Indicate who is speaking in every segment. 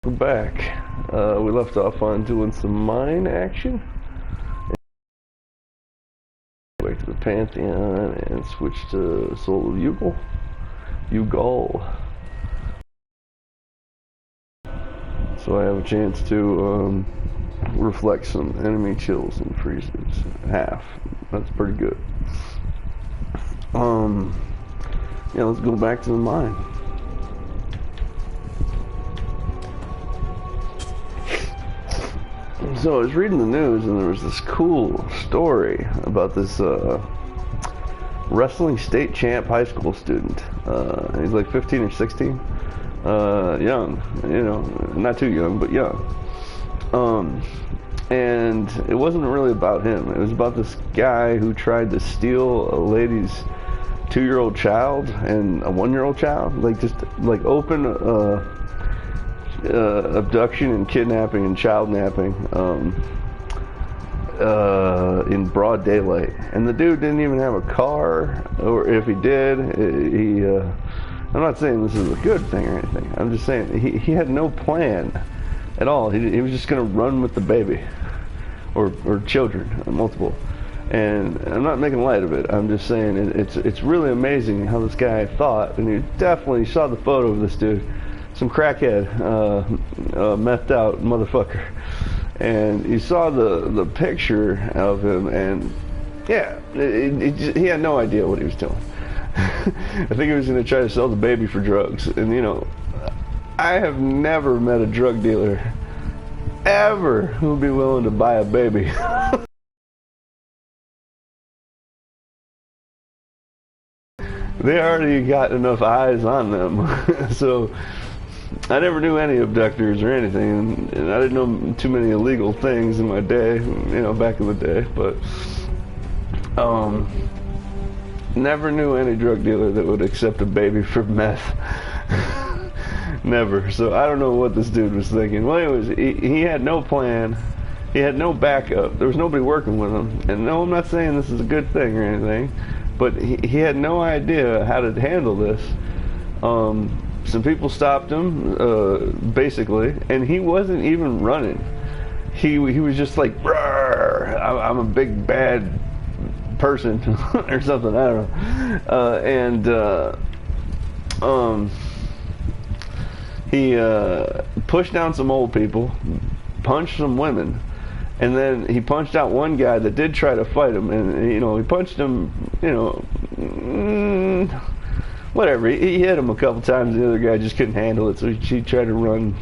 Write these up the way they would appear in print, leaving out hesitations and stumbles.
Speaker 1: We're back. We left off on doing some mine action. Back to the Pantheon and switch to Soul of Ugal. So I have a chance to reflect some enemy chills and freezes. Half. That's pretty good. Yeah, let's go back to the mine. So I was reading the news and there was this cool story about this wrestling state champ high school student. He's like 15 or 16. Young, you know, not too young, but young. And it wasn't really about him. It was about this guy who tried to steal a lady's 2-year-old child and a 1-year-old child. Like, just like open abduction and kidnapping and child napping in broad daylight. And the dude didn't even have a car, or if he did, I'm not saying this is a good thing or anything. I'm just saying he had no plan at all. He was just going to run with the baby or children, multiple. And I'm not making light of it. I'm just saying it's really amazing how this guy thought. And you definitely saw the photo of this dude. Some crackhead, methed out motherfucker, and you saw the picture of him, and yeah, he had no idea what he was doing. I think he was going to try to sell the baby for drugs, and you know, I have never met a drug dealer ever who would be willing to buy a baby. They already got enough eyes on them, so. I never knew any abductors or anything, and I didn't know too many illegal things in my day, you know, back in the day, but never knew any drug dealer that would accept a baby for meth. Never. So I don't know what this dude was thinking. Well, anyways, he had no plan. He had no backup. There was nobody working with him. And no, I'm not saying this is a good thing or anything, but he had no idea how to handle this. Some people stopped him, basically, and he wasn't even running. He was just like, I'm a big bad person or something, I don't know. He pushed down some old people, punched some women, and then he punched out one guy that did try to fight him, and you know, he punched him, you know, whatever, he hit him a couple times. The other guy just couldn't handle it, so he tried to run,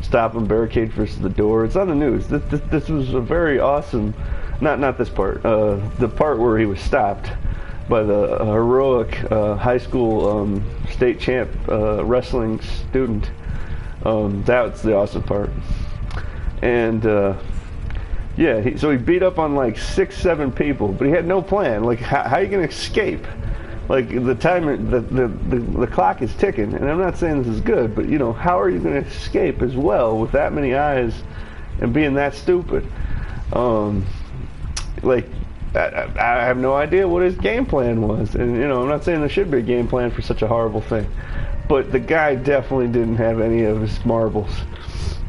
Speaker 1: stop him, barricade first the door. It's on the news. This was a very awesome, not this part, the part where he was stopped by the heroic high school state champ wrestling student. That's the awesome part. And yeah, so he beat up on like 6-7 people, but he had no plan. Like, how are you going to escape? Like, the timer, the clock is ticking, and I'm not saying this is good, but you know, how are you going to escape as well with that many eyes and being that stupid? Like, I have no idea what his game plan was, and you know, I'm not saying there should be a game plan for such a horrible thing, but the guy definitely didn't have any of his marbles.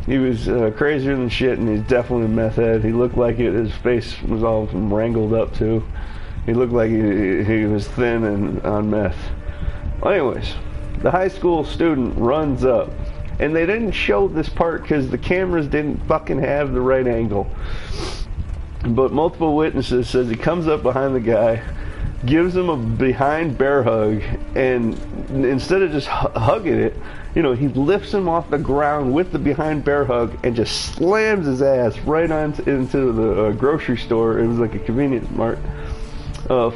Speaker 1: He was crazier than shit, and he's definitely a meth head. He looked like it. His face was all wrangled up too. He looked like he was thin and on meth. Well, anyways, the high school student runs up. And they didn't show this part because the cameras didn't fucking have the right angle. But multiple witnesses says he comes up behind the guy, gives him a behind bear hug, and instead of just hugging it, you know, he lifts him off the ground with the behind bear hug and just slams his ass right into the grocery store. It was like a convenience mart.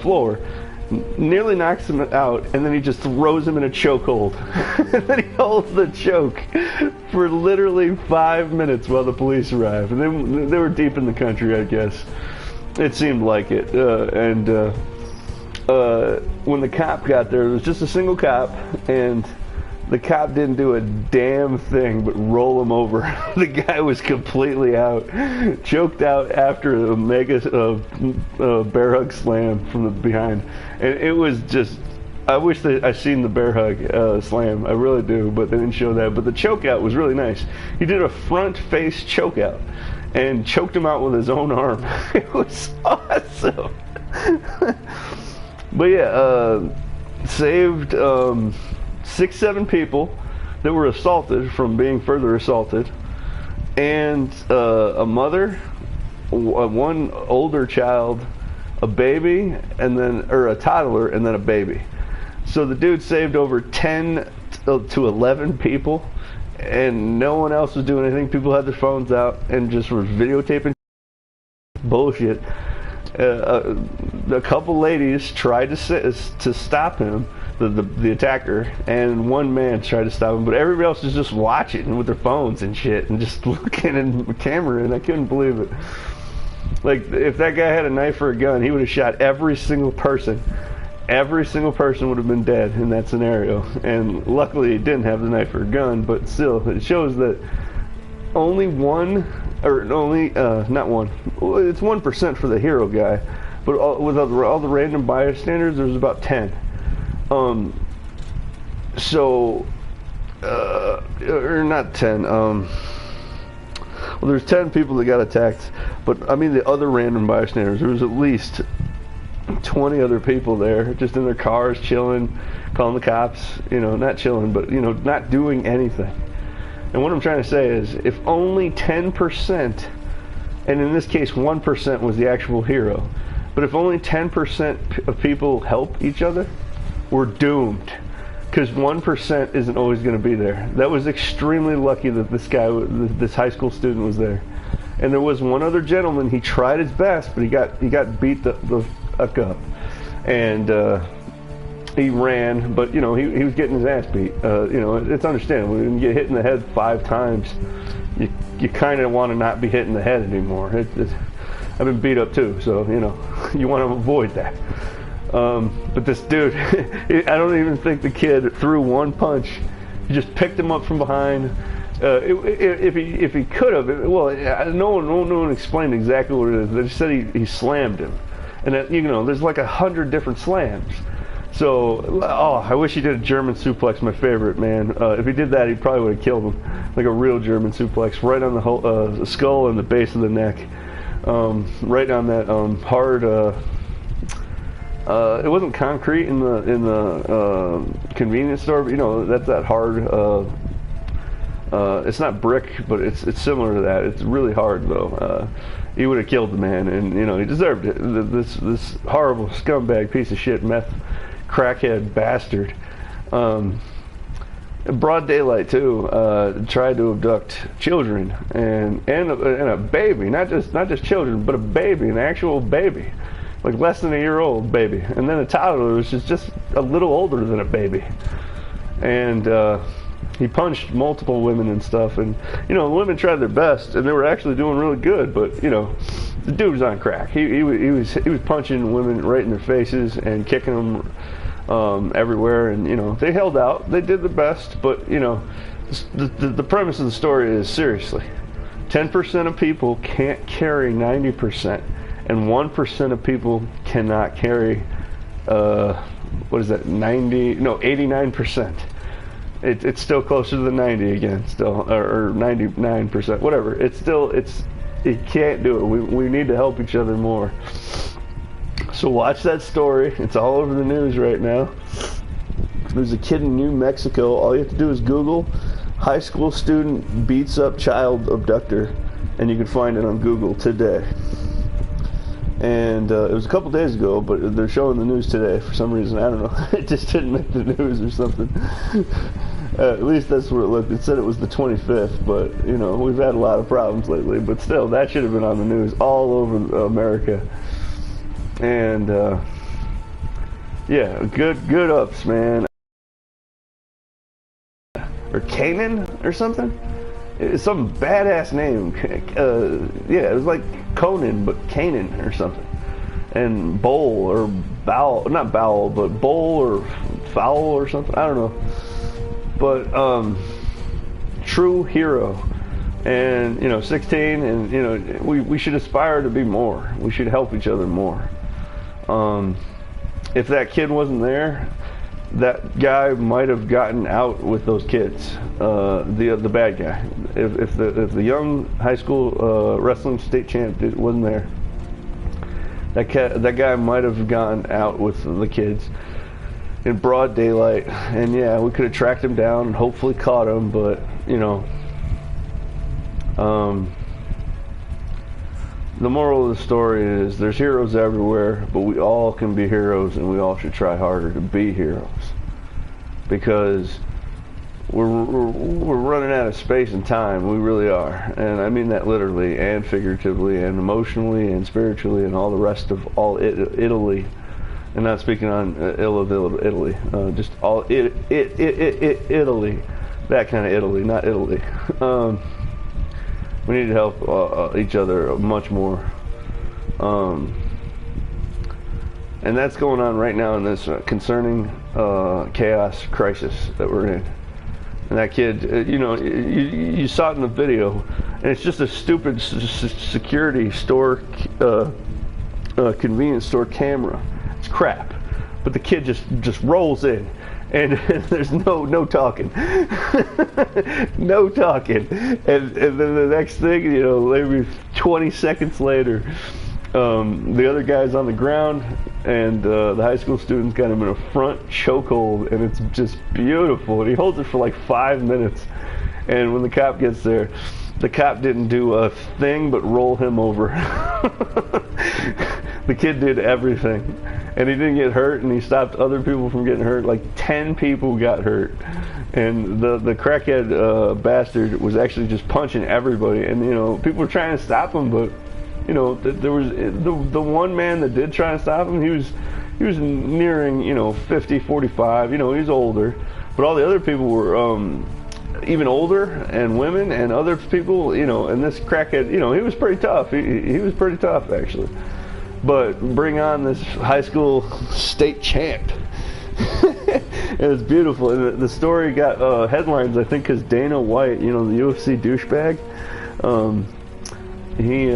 Speaker 1: Floor, nearly knocks him out, and then he just throws him in a chokehold. And then he holds the choke for literally 5 minutes while the police arrive. And they were deep in the country, I guess. It seemed like it. When the cop got there, it was just a single cop, and the cop didn't do a damn thing but roll him over. The guy was completely out, choked out after a mega bear hug slam from the behind. And it was just I wish that I seen the bear hug slam. I really do, but they didn't show that. But the chokeout was really nice. He did a front face chokeout and choked him out with his own arm. It was awesome. But yeah, saved 6-7 people that were assaulted from being further assaulted, and a mother, one older child, a baby, and then a toddler, and then a baby. So the dude saved over 10 to 11 people, and no one else was doing anything. People had their phones out and just were videotaping bullshit. A couple ladies tried to stop him, the attacker, and one man tried to stop him, but everybody else was just watching with their phones and shit and just looking in the camera, and I couldn't believe it. Like, if that guy had a knife or a gun, he would have shot every single person. Every single person would have been dead in that scenario, and luckily he didn't have the knife or a gun, but still, it shows that only one, or only, not one, it's 1% for the hero guy, but with all the random bystanders, there's about 10. Or not 10, well, there's 10 people that got attacked, but I mean the other random bystanders, there was at least 20 other people there, just in their cars, chilling, calling the cops, not chilling, but, not doing anything. And what I'm trying to say is, if only 10%, and in this case 1% was the actual hero, but if only 10% of people help each other, we're doomed. Because 1% isn't always going to be there. That was extremely lucky that this high school student was there. And there was one other gentleman, he tried his best, but he got beat the fuck up. And he ran, but he was getting his ass beat. It's understandable. When you get hit in the head 5 times, you kind of want to not be hit in the head anymore. I've been beat up too, so you want to avoid that. But this dude, I don't even think the kid threw one punch. He just picked him up from behind. If he could have, no one explained exactly what it is. They just said he slammed him, and that, there's like 100 different slams. So, I wish he did a German suplex, my favorite, man. If he did that, he probably would have killed him, like a real German suplex, right on the skull and the base of the neck, right on that hard. It wasn't concrete in the convenience store, but that's that hard. It's not brick, but it's similar to that. It's really hard though. He would have killed the man, and he deserved it. This horrible scumbag piece of shit, meth crackhead bastard. Broad daylight too. Tried to abduct children and a baby, not just children, but a baby, an actual baby. Like less than a year old baby, and then a toddler was just a little older than a baby, and he punched multiple women and stuff, and the women tried their best, and they were actually doing really good, but the dude was on crack. He was punching women right in their faces and kicking them everywhere, and they held out. They did the best, but the premise of the story is, seriously, 10% of people can't carry 90%. And 1% of people cannot carry, 89%. It's still closer to the 90 again, still, or 99%, whatever. It can't do it. We need to help each other more. So watch that story. It's all over the news right now. There's a kid in New Mexico. All you have to do is Google high school student beats up child abductor, and you can find it on Google today. And it was a couple days ago, but they're showing the news today for some reason. I don't know. It just didn't make the news or something. At least that's where it looked. It said it was the 25th, but we've had a lot of problems lately. But still, that should have been on the news all over America. And yeah, good ups, man. Or Canaan or something. It's some badass name. Yeah, it was like Conan, but Canaan or something. And Bowl or Bowel, not Bowel, but Bowl or Fowl or something. I don't know. But true hero, and 16, and we should aspire to be more. We should help each other more. If that kid wasn't there, that guy might have gotten out with those kids. The bad guy. If the young high school wrestling state champ wasn't there, that guy might have gone out with the kids in broad daylight. And yeah, we could have tracked him down and hopefully caught him. But you know, the moral of the story is there's heroes everywhere, but we all can be heroes, and we all should try harder to be heroes, because we're running out of space and time. We really are, and I mean that literally and figuratively and emotionally and spiritually and all the rest of all Italy. And not speaking on ill of Italy, just all Italy, that kind of Italy, not Italy. We need to help each other much more. And that's going on right now in this concerning chaos crisis that we're in. And that kid, you know, you saw it in the video, and it's just a stupid security store, convenience store camera. It's crap. But the kid just rolls in. And there's no talking, no talking, and then the next thing, you know, maybe 20 seconds later, the other guy's on the ground, and the high school student's got him in a front chokehold, and it's just beautiful. And he holds it for like 5 minutes, and when the cop gets there, the cop didn't do a thing but roll him over. The kid did everything, and he didn't get hurt, and he stopped other people from getting hurt. Like 10 people got hurt, and the crackhead bastard was actually just punching everybody. And you know, people were trying to stop him, but you know, there was the one man that did try to stop him. He was nearing, you know, 50, 45. You know, he's older, but all the other people were even older, and women and other people. You know, and this crackhead, you know, he was pretty tough. He was pretty tough actually. But bring on this high school state champ. It was beautiful. And the story got headlines, I think, because Dana White, you know, the UFC douchebag, he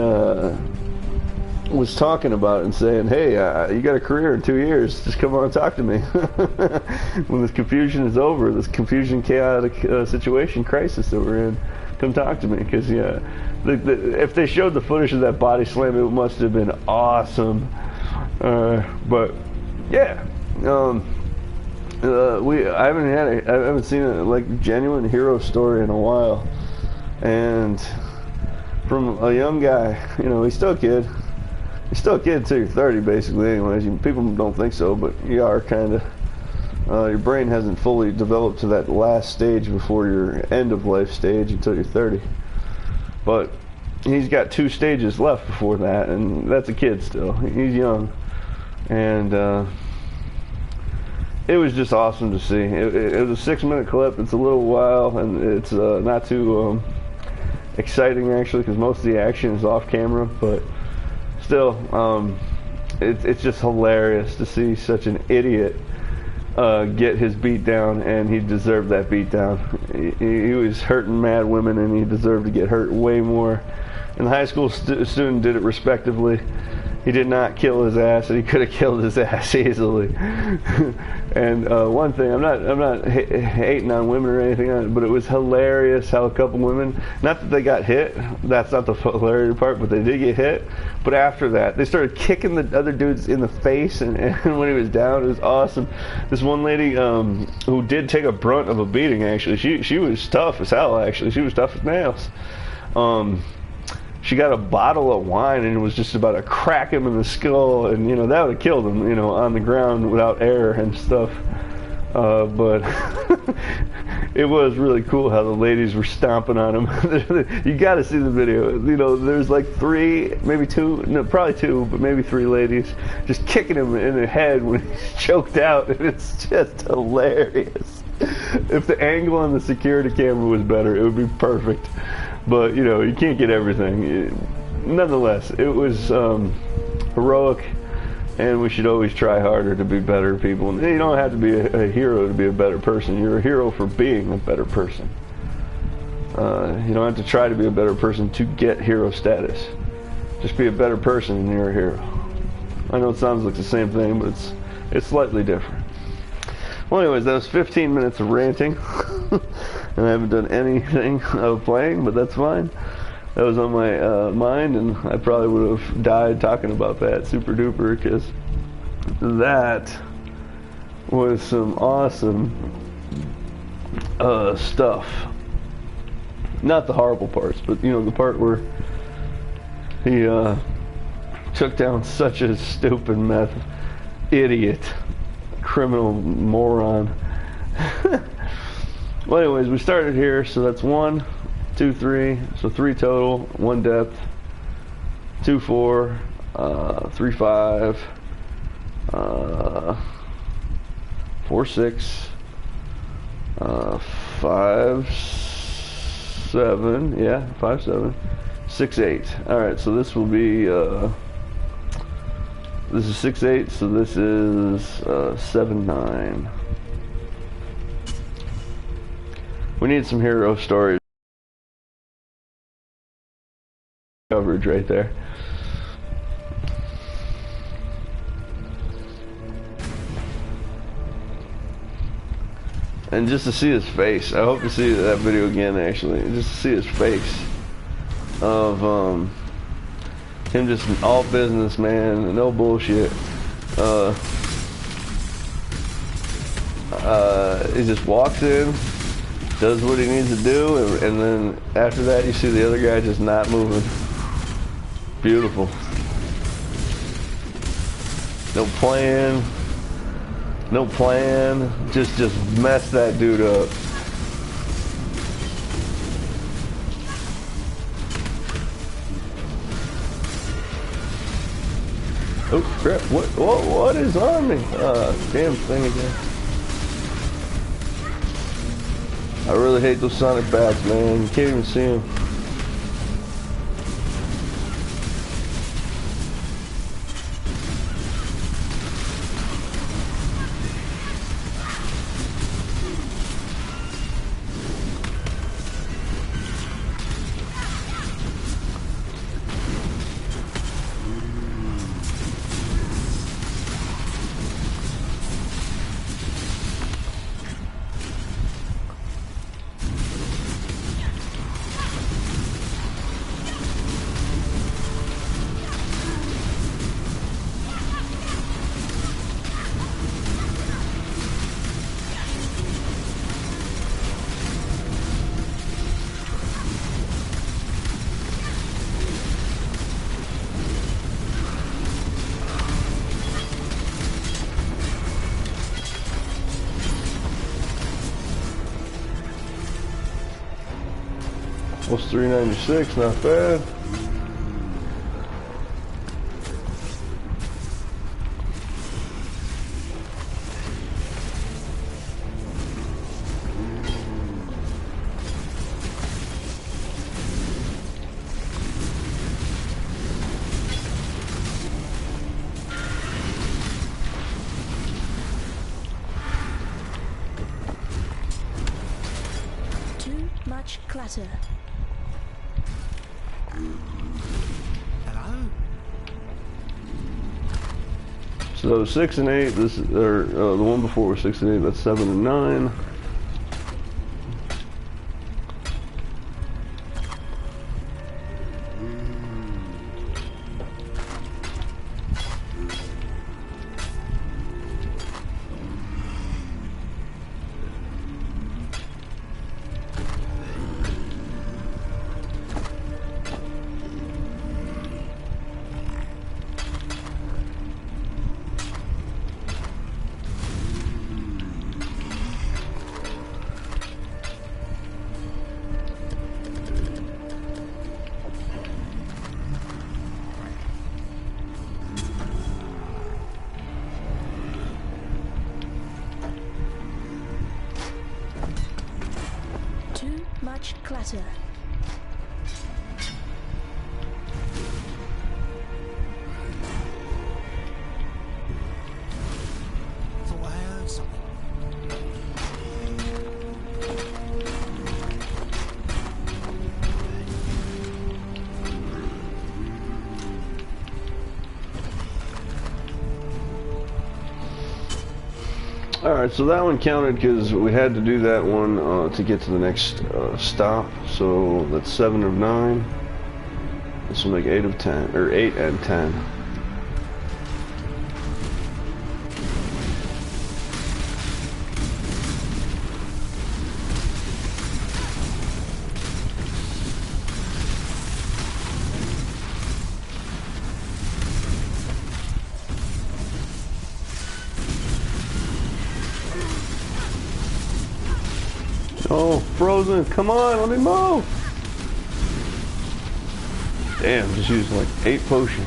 Speaker 1: was talking about it and saying, hey, you got a career in 2 years. Just come on and talk to me. When this confusion is over, this confusion, chaotic situation, crisis that we're in, come talk to me. Because, yeah, if they showed the footage of that body slam, it must have been awesome. But yeah, I haven't seen a like genuine hero story in a while, and from a young guy. You know, he's still a kid. He's still a kid until you're 30, basically. Anyways, people don't think so, but you are kind of. Your brain hasn't fully developed to that last stage before your end of life stage until you're 30. But he's got 2 stages left before that, and that's a kid still. He's young. And it was just awesome to see. It was a 6-minute clip. It's a little while, and it's not too exciting, actually, because most of the action is off camera. But still, it's just hilarious to see such an idiot get his beat down, and he deserved that beat down. He was hurting mad women, and he deserved to get hurt way more. And the high school student did it respectively. He did not kill his ass, and he could have killed his ass easily. And one thing, I'm not hating on women or anything, but it was hilarious how a couple women, not that they got hit, that's not the hilarious part, but they did get hit. But after that, they started kicking the other dudes in the face, and when he was down, it was awesome. This one lady who did take a brunt of a beating, actually, she was tough as hell, actually. She was tough as nails. She got a bottle of wine and was just about to crack him in the skull, and you know, that would have killed him, you know, on the ground without air and stuff. But it was really cool how the ladies were stomping on him. You got to see the video. You know, there's like 3, maybe 2, no, probably 2, but maybe 3 ladies just kicking him in the head when he's choked out, and it's just hilarious. If the angle on the security camera was better, it would be perfect. But, you know, you can't get everything. Nonetheless, it was heroic, and we should always try harder to be better people. You don't have to be a hero to be a better person. You're a hero for being a better person. You don't have to try to be a better person to get hero status. Just be a better person and you're a hero. I know it sounds like the same thing, but it's slightly different. Well, anyways, that was 15 minutes of ranting. And I haven't done anything of playing, but that's fine. That was on my mind, and I probably would have died talking about that super duper, because that was some awesome stuff. Not the horrible parts, but you know, the part where he took down such a stupid meth idiot, criminal moron. Well, anyways, we started here, so that's 1, 2, 3, so 3 total. 1 depth, 2, 4, 3, 5, 4, 6, 5, 7, yeah, 5, 7, 6, 8. Alright, so this will be, this is 6, 8, so this is 7, 9. We need some hero stories coverage right there. And just to see his face, I hope to see that video again actually, just to see his face of him just all business, man, no bullshit. He just walks in, does what he needs to do, and then after that you see the other guy just not moving. Beautiful. No plan. No plan. Just mess that dude up. Oh crap! What is on me? Damn thing again. I really hate those sonic bats, man. You can't even see them. What's 396? Not bad.
Speaker 2: Too much clutter.
Speaker 1: So 6 and 8. This is, or the one before was 6 and 8. That's 7 and 9.
Speaker 2: Too much clutter.
Speaker 3: Thought I heard something.
Speaker 1: Alright, so that one counted because we had to do that one to get to the next stop. So that's 7 of 9. This will make 8 of 10, or 8 and 10. Oh, frozen. Come on, let me move. Damn, just used like 8 potions.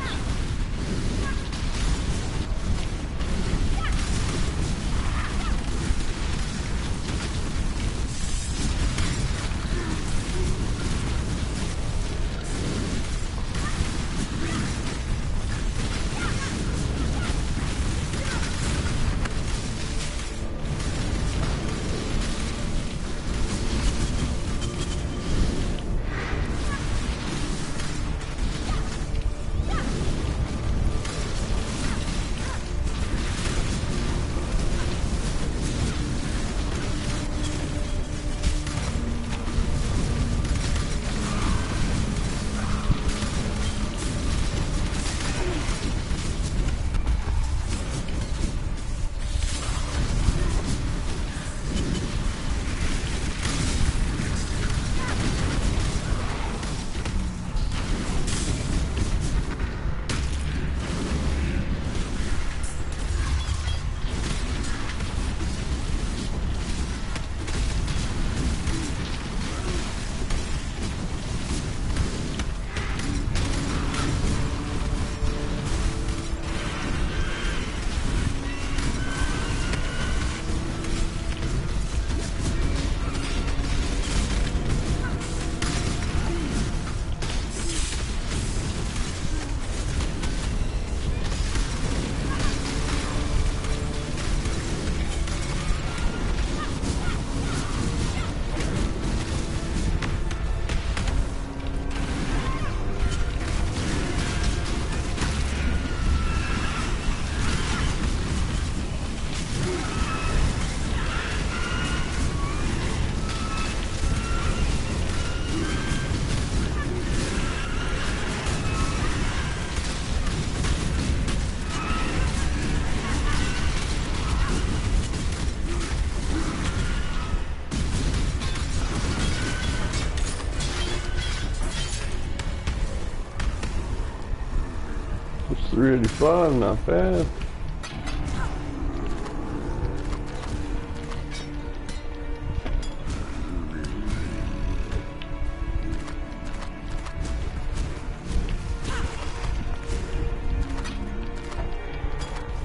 Speaker 1: It's 385, not bad.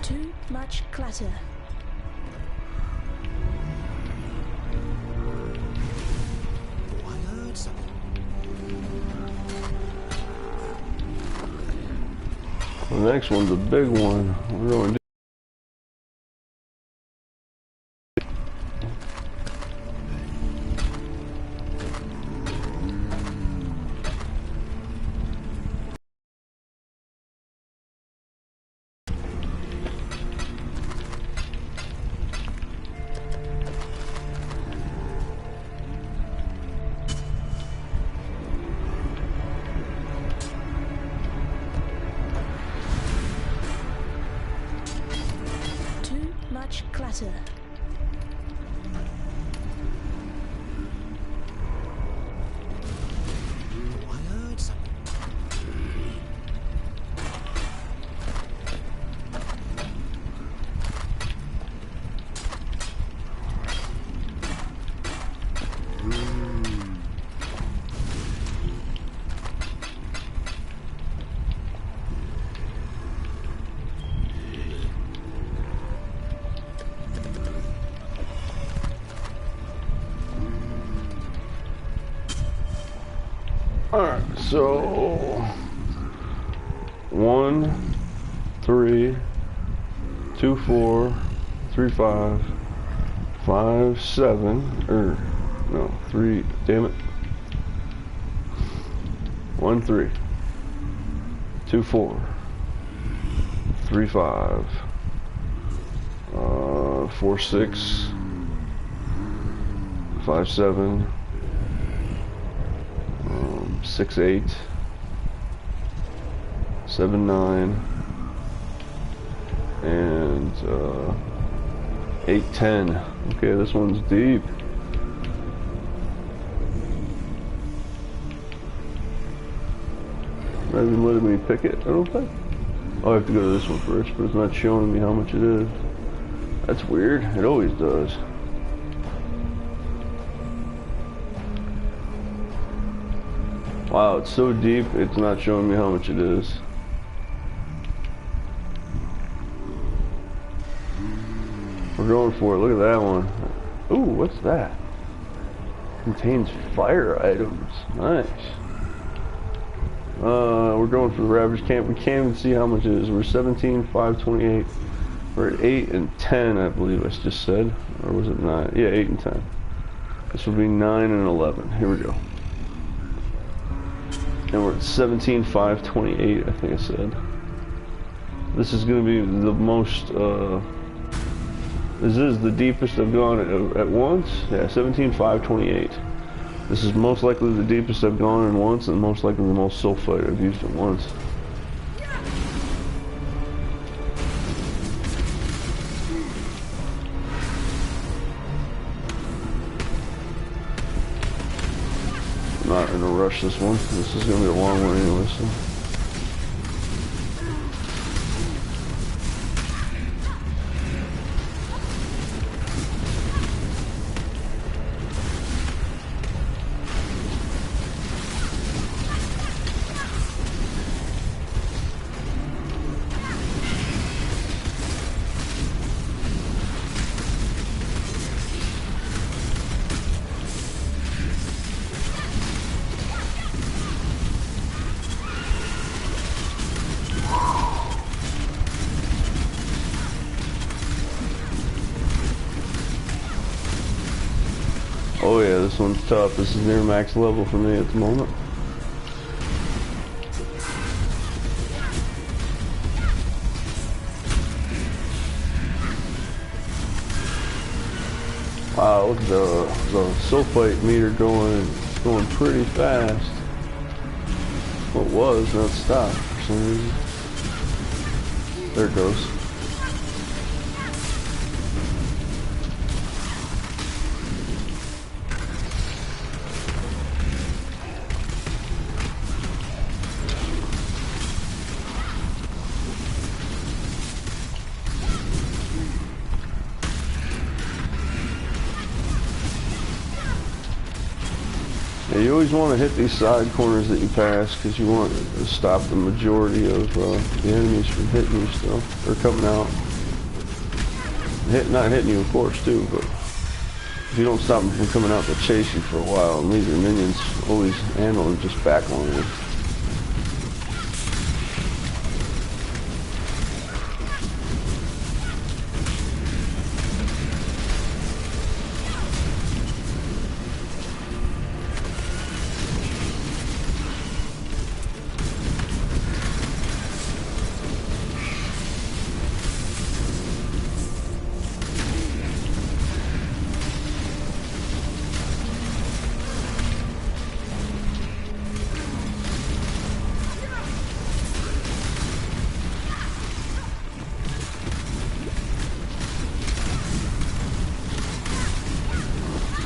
Speaker 2: Too much clutter.
Speaker 3: I heard something.
Speaker 1: The next one's a big one. We're going to do
Speaker 2: Too much clutter.
Speaker 3: I heard something.
Speaker 1: Alright, so 1, 3, 2, 4, 3, 5, 5, 7, or no, 3, damn it. 1, 3, 2, 4, 3, 5, 4'6", 5'7", 6'8", 7'9", and 8'10". Okay, this one's deep. Not even letting me pick it, I don't think. Oh, I have to go to this one first, but it's not showing me how much it is. That's weird. It always does. Wow, it's so deep, it's not showing me how much it is. We're going for it. Look at that one. Ooh, what's that? Contains fire items. Nice. We're going for the Ravage Camp. We can't even see how much it is. We're 17, 5, 28. We're at 8 and 10, I believe I just said. Or was it 9? Yeah, 8 and 10. This will be 9 and 11. Here we go. And we're at 17, 5, 28, I think I said. This is going to be the most, this is the deepest I've gone at once. Yeah, 17, 5, 28. This is most likely the deepest I've gone in once, and most likely the most sulfite I've used at once. I'm not in a rush this one. This is going to be a long one anyway, so. Oh yeah, this one's tough. This is near max level for me at the moment. Wow, look at the sulfite meter going pretty fast. Well, it was, now it stopped for some reason. There it goes. Yeah, you always want to hit these side corners that you pass because you want to stop the majority of the enemies from hitting you still, or coming out. Not hitting you, of course, too, but if you don't stop them from coming out, they'll chase you for a while and leave your minions always ammo and just back on you.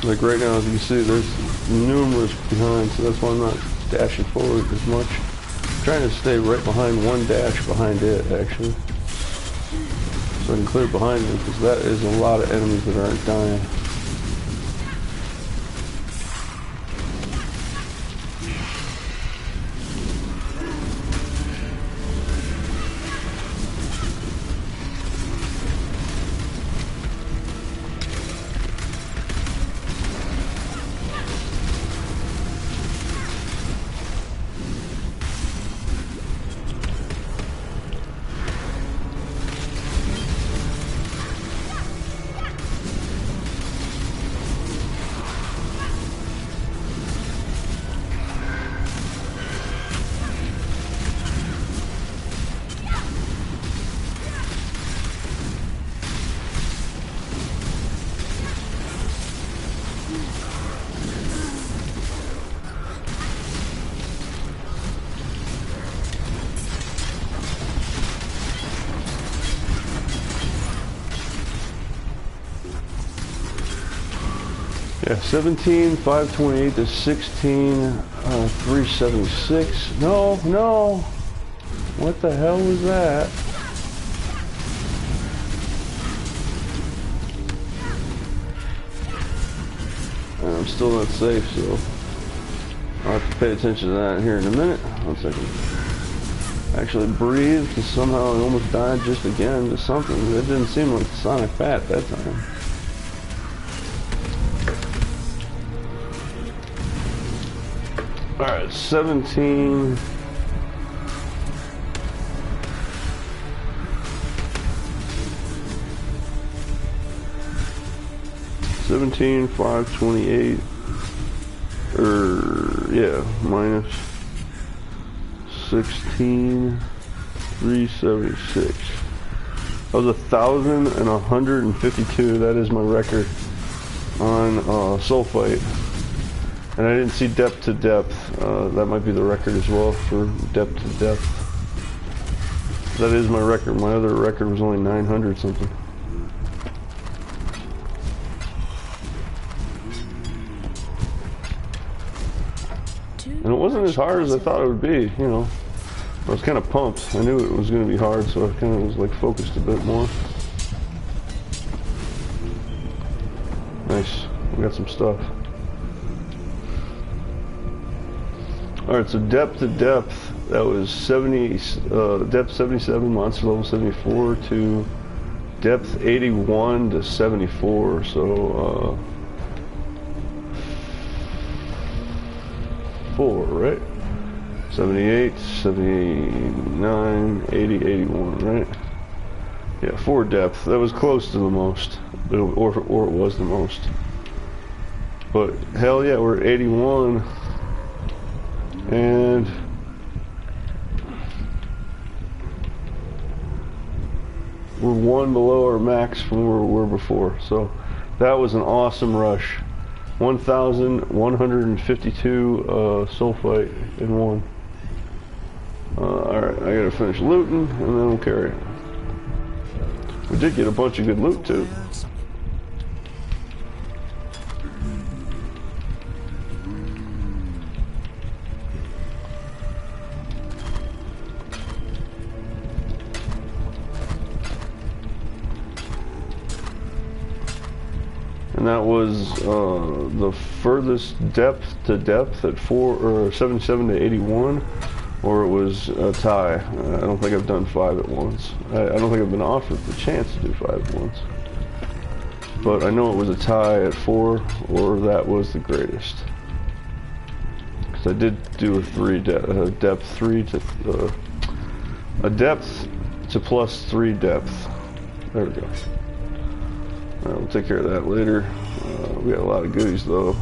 Speaker 1: Like right now, as you can see, there's numerous behind, so that's why I'm not dashing forward as much. I'm trying to stay right behind one dash behind it, actually. So I can clear behind me, because that is a lot of enemies that aren't dying. Yeah, 17, 528 to 16, 376. No, no. What the hell was that? I'm still not safe, so I'll have to pay attention to that here in a minute. 1 second. Actually breathed, and somehow I almost died just again to something. That didn't seem like Sonic Fat that time. Alright, 17. $17, 528, yeah, minus 16, 376. That was 1,152. That is my record on Soul Fight. And I didn't see depth to depth. That might be the record as well for depth to depth. That is my record. My other record was only 900 something. And it wasn't as hard as I thought it would be, you know. I was kind of pumped. I knew it was going to be hard, so I kind of was like focused a bit more. Nice. We got some stuff. Alright, so depth to depth, that was 70, depth 77, monster level 74 to depth 81 to 74, so 4, right? 78, 79, 80, 81, right? Yeah, 4 depth. That was close to the most, or it was the most. But hell yeah, we're at 81, and we're 1 below our max from where we were before. So that was an awesome rush. 1,152 soul fight in one. Alright, I gotta finish looting and then we'll carry it. We did get a bunch of good loot too. And that was the furthest depth to depth at 77 to 81, or it was a tie. I don't think I've done 5 at once. I don't think I've been offered the chance to do 5 at once. But I know it was a tie at 4, or that was the greatest. Because I did do a 3 depth 3 to a depth to plus 3 depth. There we go. We'll take care of that later. We got a lot of goodies though.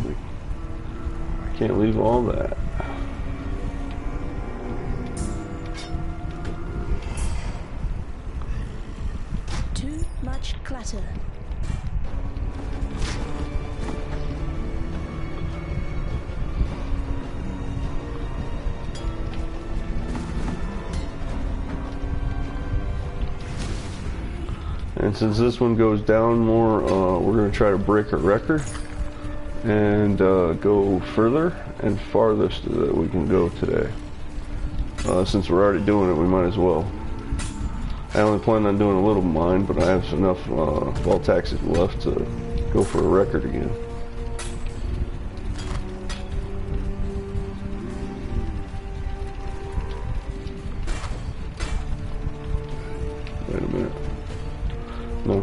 Speaker 1: I can't leave all that.
Speaker 2: Too much clutter.
Speaker 1: And since this one goes down more, we're going to try to break a record and go further and farthest that we can go today. Since we're already doing it, we might as well. I only plan on doing a little mine, but I have enough ball taxis left to go for a record again. Wait a minute. No.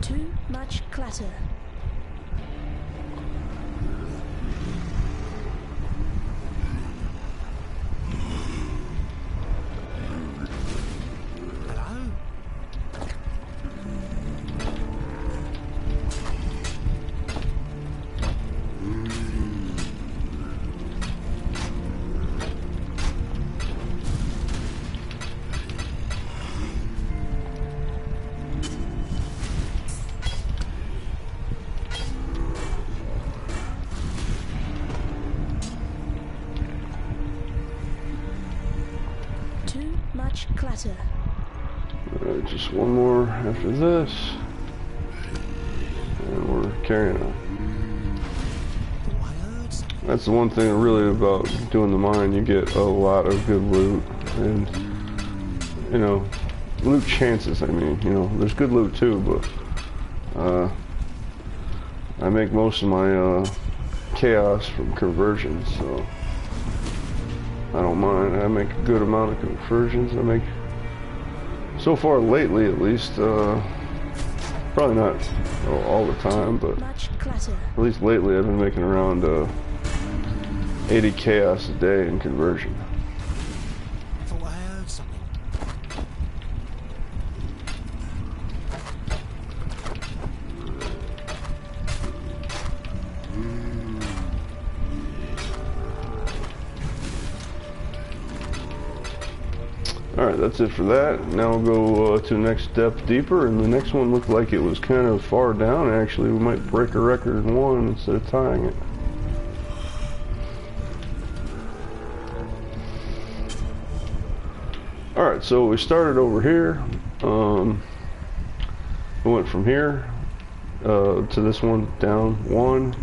Speaker 2: Too much clutter. much clatter.
Speaker 1: Alright, just one more after this. And we're carrying on.
Speaker 3: Oh, I heard something.
Speaker 1: That's the one thing really about doing the mine. You get a lot of good loot. And, you know, loot chances, I mean. You know, there's good loot too, but I make most of my chaos from conversions, so I don't mind. I make a good amount of conversions. I make, so far lately at least, probably not all the time, but
Speaker 2: Much clatter.
Speaker 1: at least lately I've been making around 80 chaos a day in conversion.
Speaker 3: Thought I heard something.
Speaker 1: Alright, that's it for that. Now we'll go to the next depth deeper, and the next one looked like it was kind of far down actually. We might break a record in one instead of tying it. Alright, so we started over here. We went from here to this one, down one,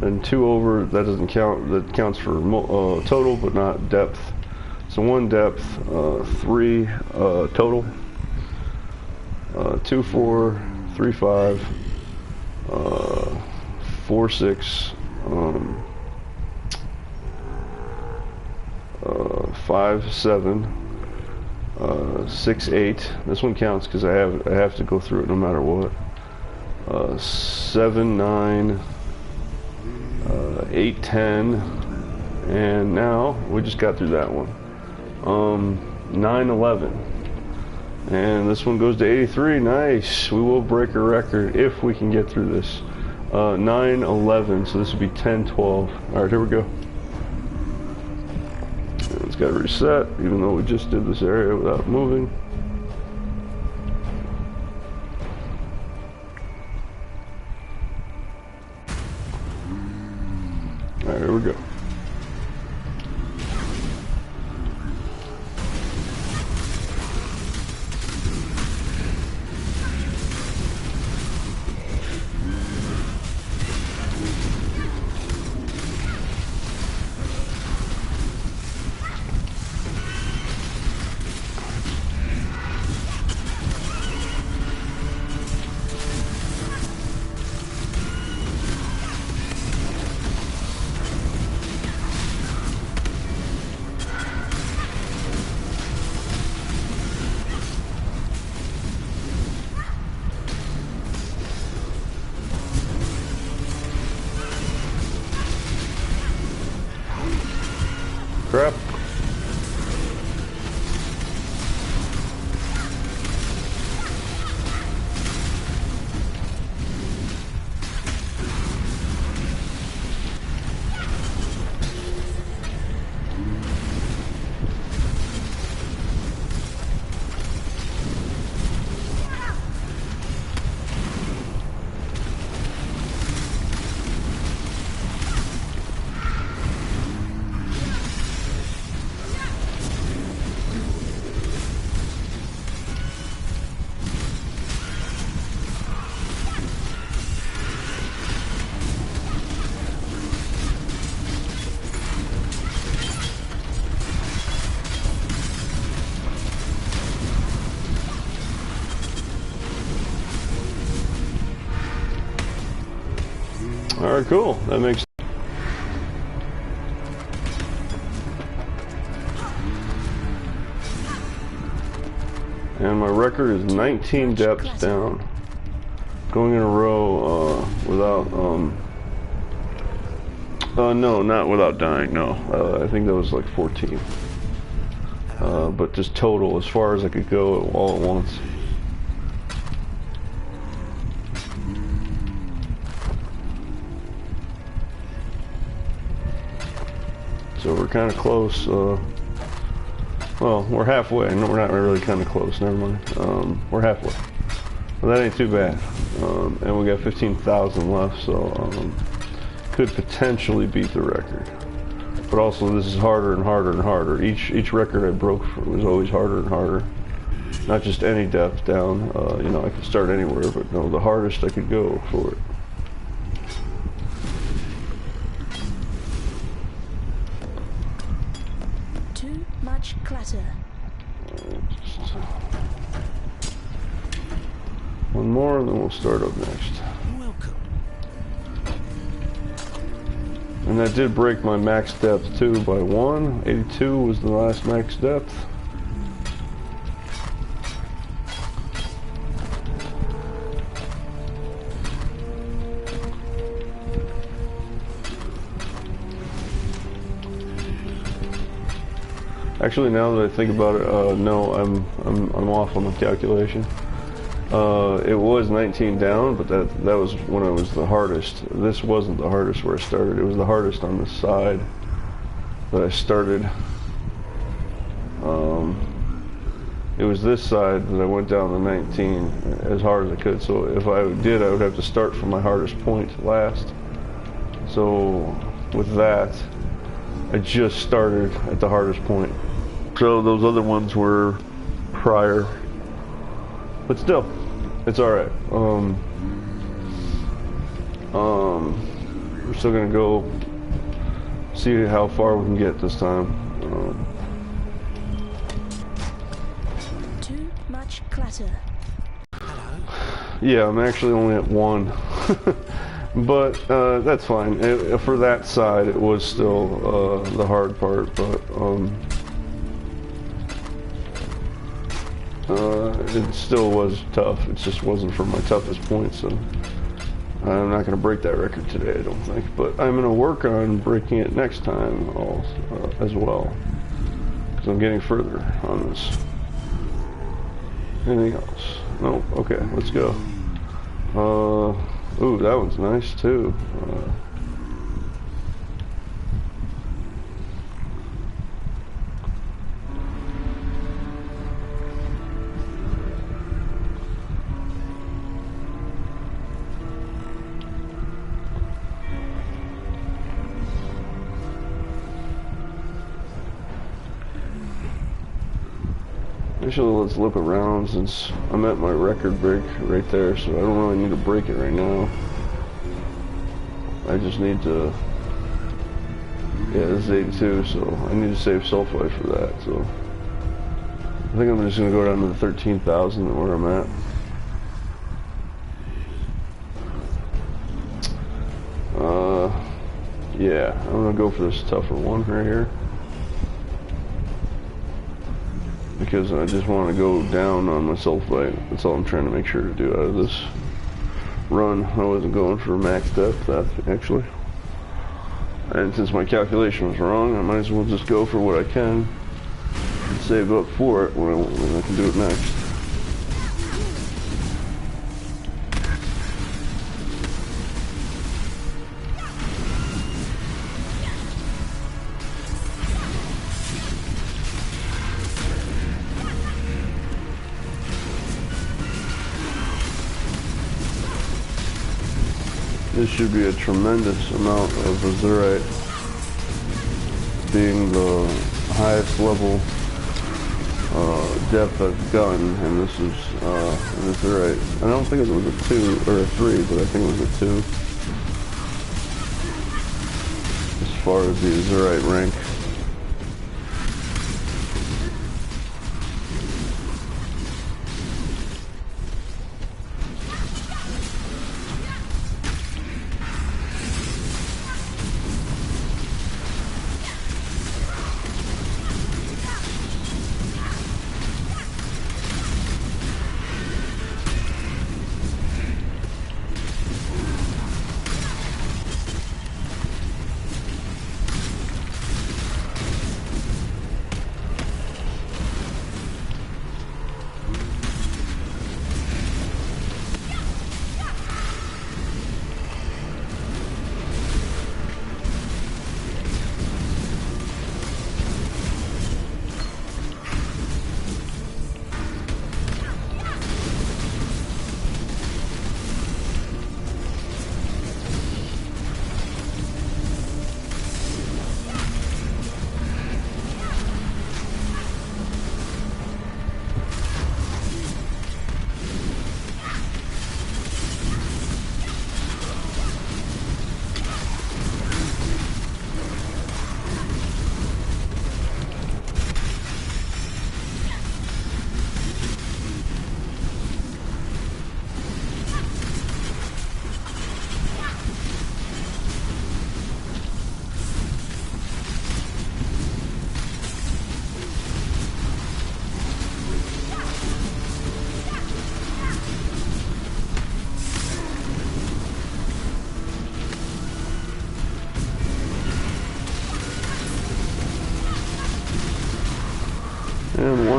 Speaker 1: and two over. That doesn't count. That counts for total, but not depth. So one depth, three total, 2, 4, 3, 5, 4, 6, 5, 7, 6, 8. This one counts because I have to go through it no matter what. 7, 9, 8, 10, and now we just got through that one. 9, 11, and this one goes to 83. Nice. We will break a record if we can get through this. 9, 11, so this would be 10, 12. All right, here we go. And it's got to reset, even though we just did this area without moving. All right, here we go. Crap. Alright, cool. That makes and my record is 19 depths down. Going in a row without no, not without dying, no. I think that was like 14. But just total, as far as I could go all at once. So we're kind of close. Well, we're halfway. No, we're not really kind of close. Never mind. We're halfway. Well, that ain't too bad. And we got 15,000 left, so could potentially beat the record. But also, this is harder and harder and harder. Each record I broke was always harder and harder. Not just any depth down. You know, I could start anywhere, but no, the hardest I could go for it.
Speaker 2: Too much clatter.
Speaker 1: One more, and then we'll start up next.
Speaker 3: Welcome.
Speaker 1: And that did break my max depth too by 1. 82 was the last max depth. Actually, now that I think about it, no, I'm off on the calculation. It was 19 down, but that was when it was the hardest. This wasn't the hardest where I started. It was the hardest on the side that I started. It was this side that I went down to 19 as hard as I could. So if I did, I would have to start from my hardest point last. So with that, I just started at the hardest point. So those other ones were prior. But still, it's alright. We're still gonna go see how far we can get this time.
Speaker 2: Too much clatter.
Speaker 1: Yeah, I'm actually only at 1. But that's fine. For that side, it was still the hard part, but it still was tough. It just wasn't from my toughest point, so I'm not going to break that record today, I don't think. But I'm going to work on breaking it next time also, as well, because I'm getting further on this. Anything else? No? Okay, let's go. Ooh, that one's nice too. Actually, let's look around since I'm at my record break right there, so I don't really need to break it right now. I just need to... Yeah, this is 82, so I need to save sulfite for that, so... I think I'm just going to go down to the 13,000 where I'm at. Yeah, I'm going to go for this tougher one right here. Because I just want to go down on my sulfite. That's all I'm trying to make sure to do out of this run. I wasn't going for max depth, actually. And since my calculation was wrong, I might as well just go for what I can and save up for it when I can do it next. This should be a tremendous amount of azurite, being the highest level depth I've gotten, and this is an azurite. I don't think it was a 2 or a 3, but I think it was a 2 as far as the azurite rank.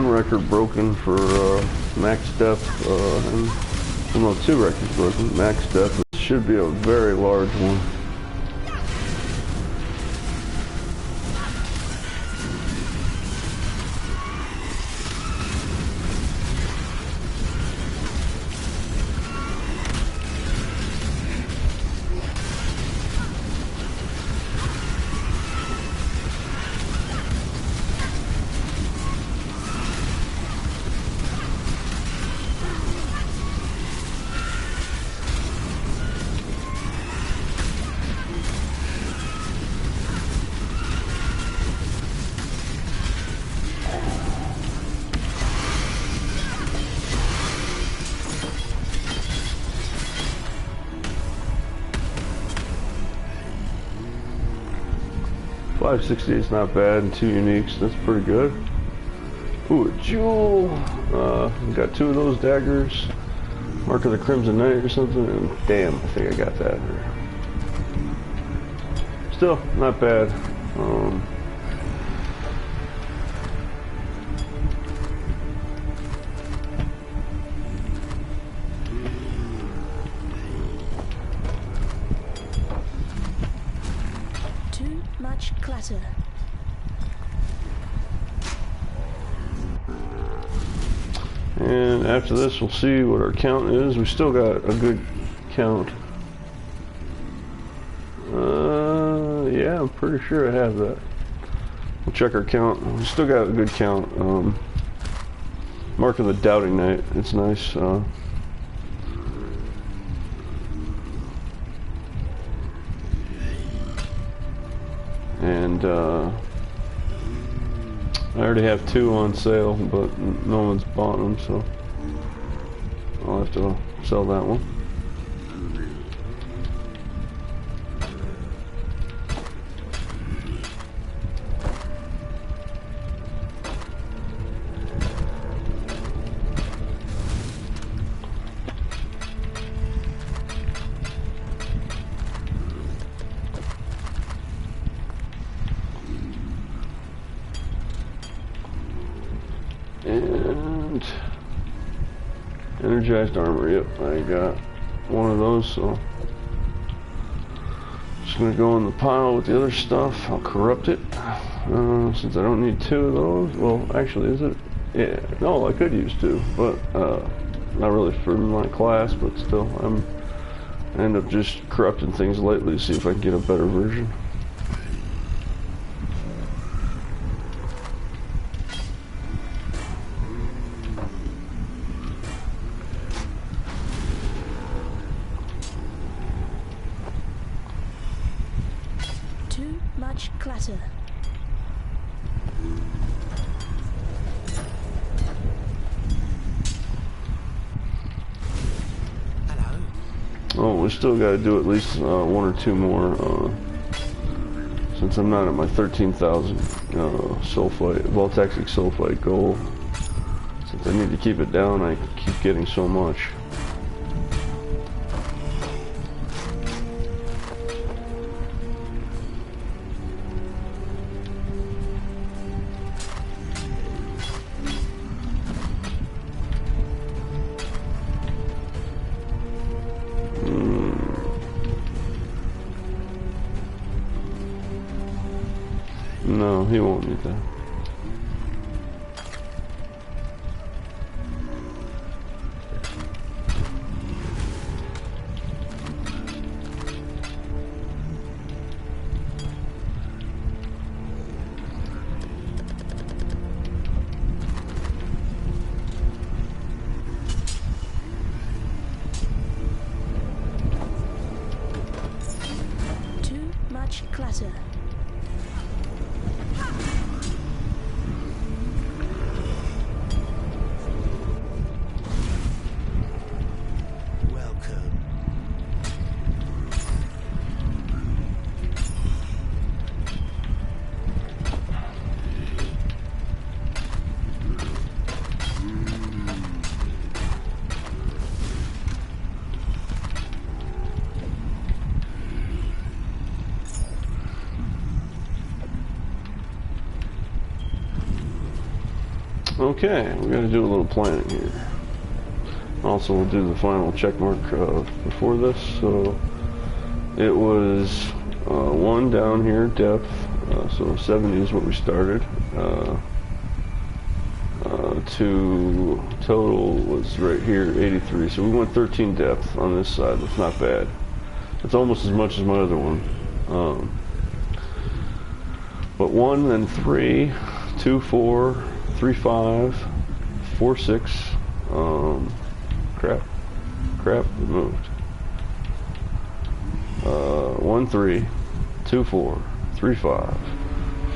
Speaker 1: one record broken for max depth, and well, no, 2 records broken. Max depth. This should be a very large one. $568 is not bad, and 2 uniques, that's pretty good. Ooh, a jewel. Got 2 of those daggers. Mark of the Crimson Knight or something, and damn, I think I got that. Still, not bad.
Speaker 2: Too much clutter.
Speaker 1: And after this, we'll see what our count is. We still got a good count. Yeah, I'm pretty sure I have that. We'll check our count. We still got a good count. Mark of the Doubting Knight. It's nice. And I already have 2 on sale, but no one's bought them, so I'll have to sell that one. And energized armor, yep, I got 1 of those, so just gonna go in the pile with the other stuff. I'll corrupt it, since I don't need 2 of those. Well, actually, is it? Yeah, no, I could use 2, but not really for my class, but still, I end up just corrupting things lightly to see if I can get a better version.
Speaker 2: Too much clutter.
Speaker 3: Hello.
Speaker 1: Oh, we still got to do at least 1 or 2 more, since I'm not at my 13,000 sulfite, voltaxic sulfite goal. Since I need to keep it down, I keep getting so much. No, he won't need that.
Speaker 2: Too much clutter.
Speaker 3: Welcome.
Speaker 1: Okay, we got to do a little planning here. Also, we'll do the final check mark before this. So it was 1 down here, depth. So 70 is what we started. 2 total was right here, 83. So we went 13 depth on this side. That's not bad. It's almost as much as my other one. But 1, then 3, 2, 4, 3, 5, 4, 6. Crap, it moved. 1, 3, 2, 4, 3, 5,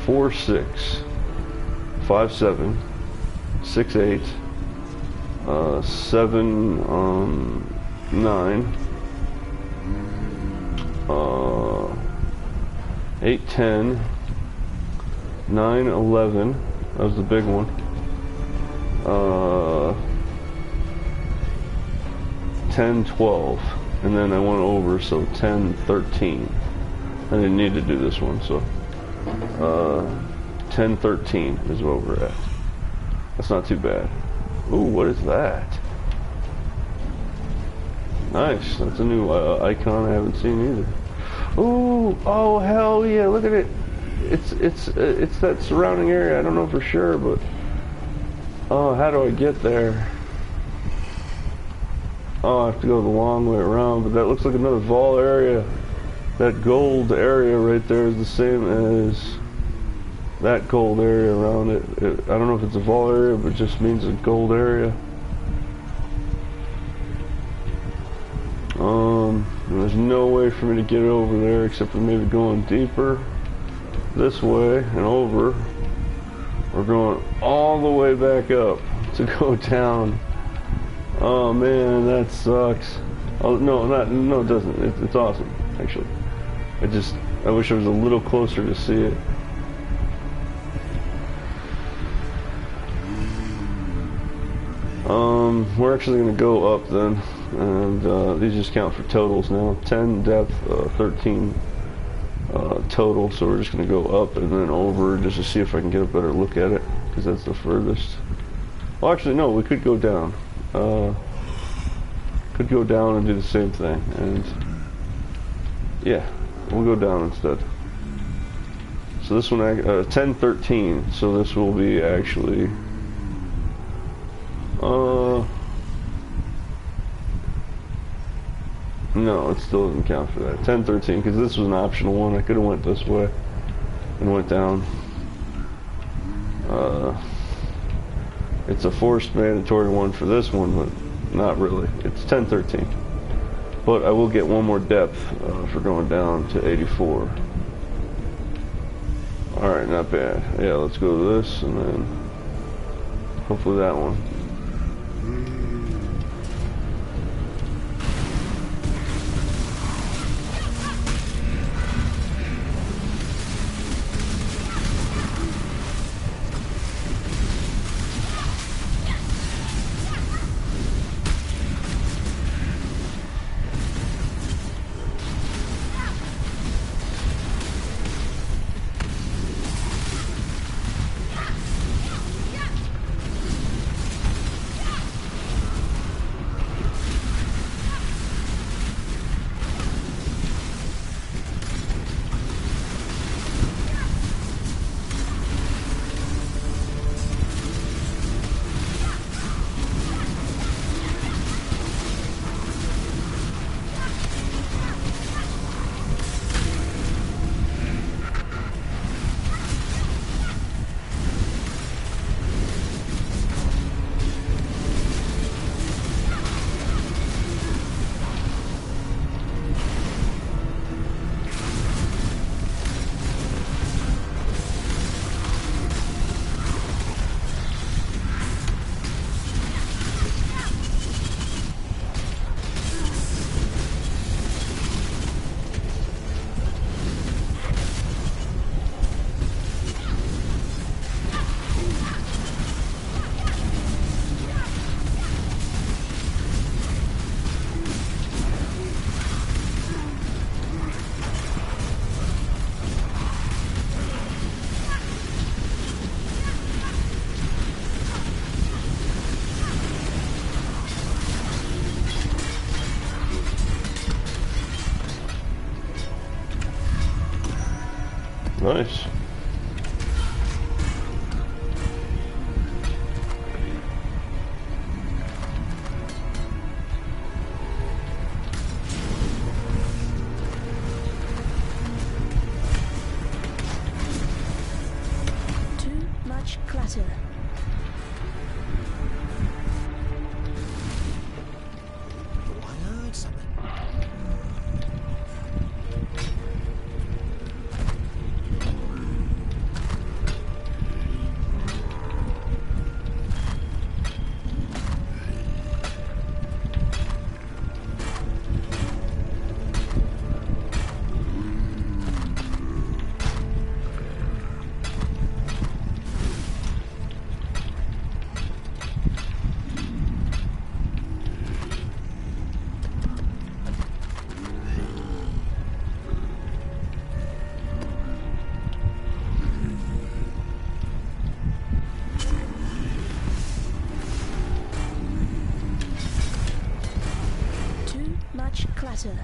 Speaker 1: 4, 6, 5, 7, 6, 8, 7, 9, 8, 10, 9, 11. That was the big one. 10, 12, and then I went over, so 10, 13. I didn't need to do this one, so 10, 13 is what we're at. That's not too bad. Ooh, what is that? Nice, that's a new icon I haven't seen either. Ooh, oh hell yeah, look at it. It's that surrounding area. I don't know for sure, but oh, how do I get there? Oh, I have to go the long way around, but that looks like another vol area. That gold area right there is the same as that gold area around it. I don't know if it's a vol area, but it just means a gold area. There's no way for me to get over there except for maybe going deeper this way and over. We're going all the way back up to go down. Oh man, that sucks. Oh no, it doesn't. It's awesome, actually. I wish I was a little closer to see it. We're actually going to go up then, and these just count for totals now. 10 depth, 13 total, so we're just going to go up and then over just to see if I can get a better look at it, because that's the furthest. Well, actually, no, we could go down. Could go down and do the same thing, and yeah, we'll go down instead. So this one, 10, 13, so this will be actually, no, it still doesn't count for that. 10, 13, because this was an optional one. I could have went this way and went down. It's a forced mandatory one for this one, but not really. It's 10, 13. But I will get one more depth for going down to 84. Alright, not bad. Yeah, let's go to this, and then hopefully that one. Nice.
Speaker 2: Too much clutter.
Speaker 3: Oh, I heard something.
Speaker 2: Too much clutter.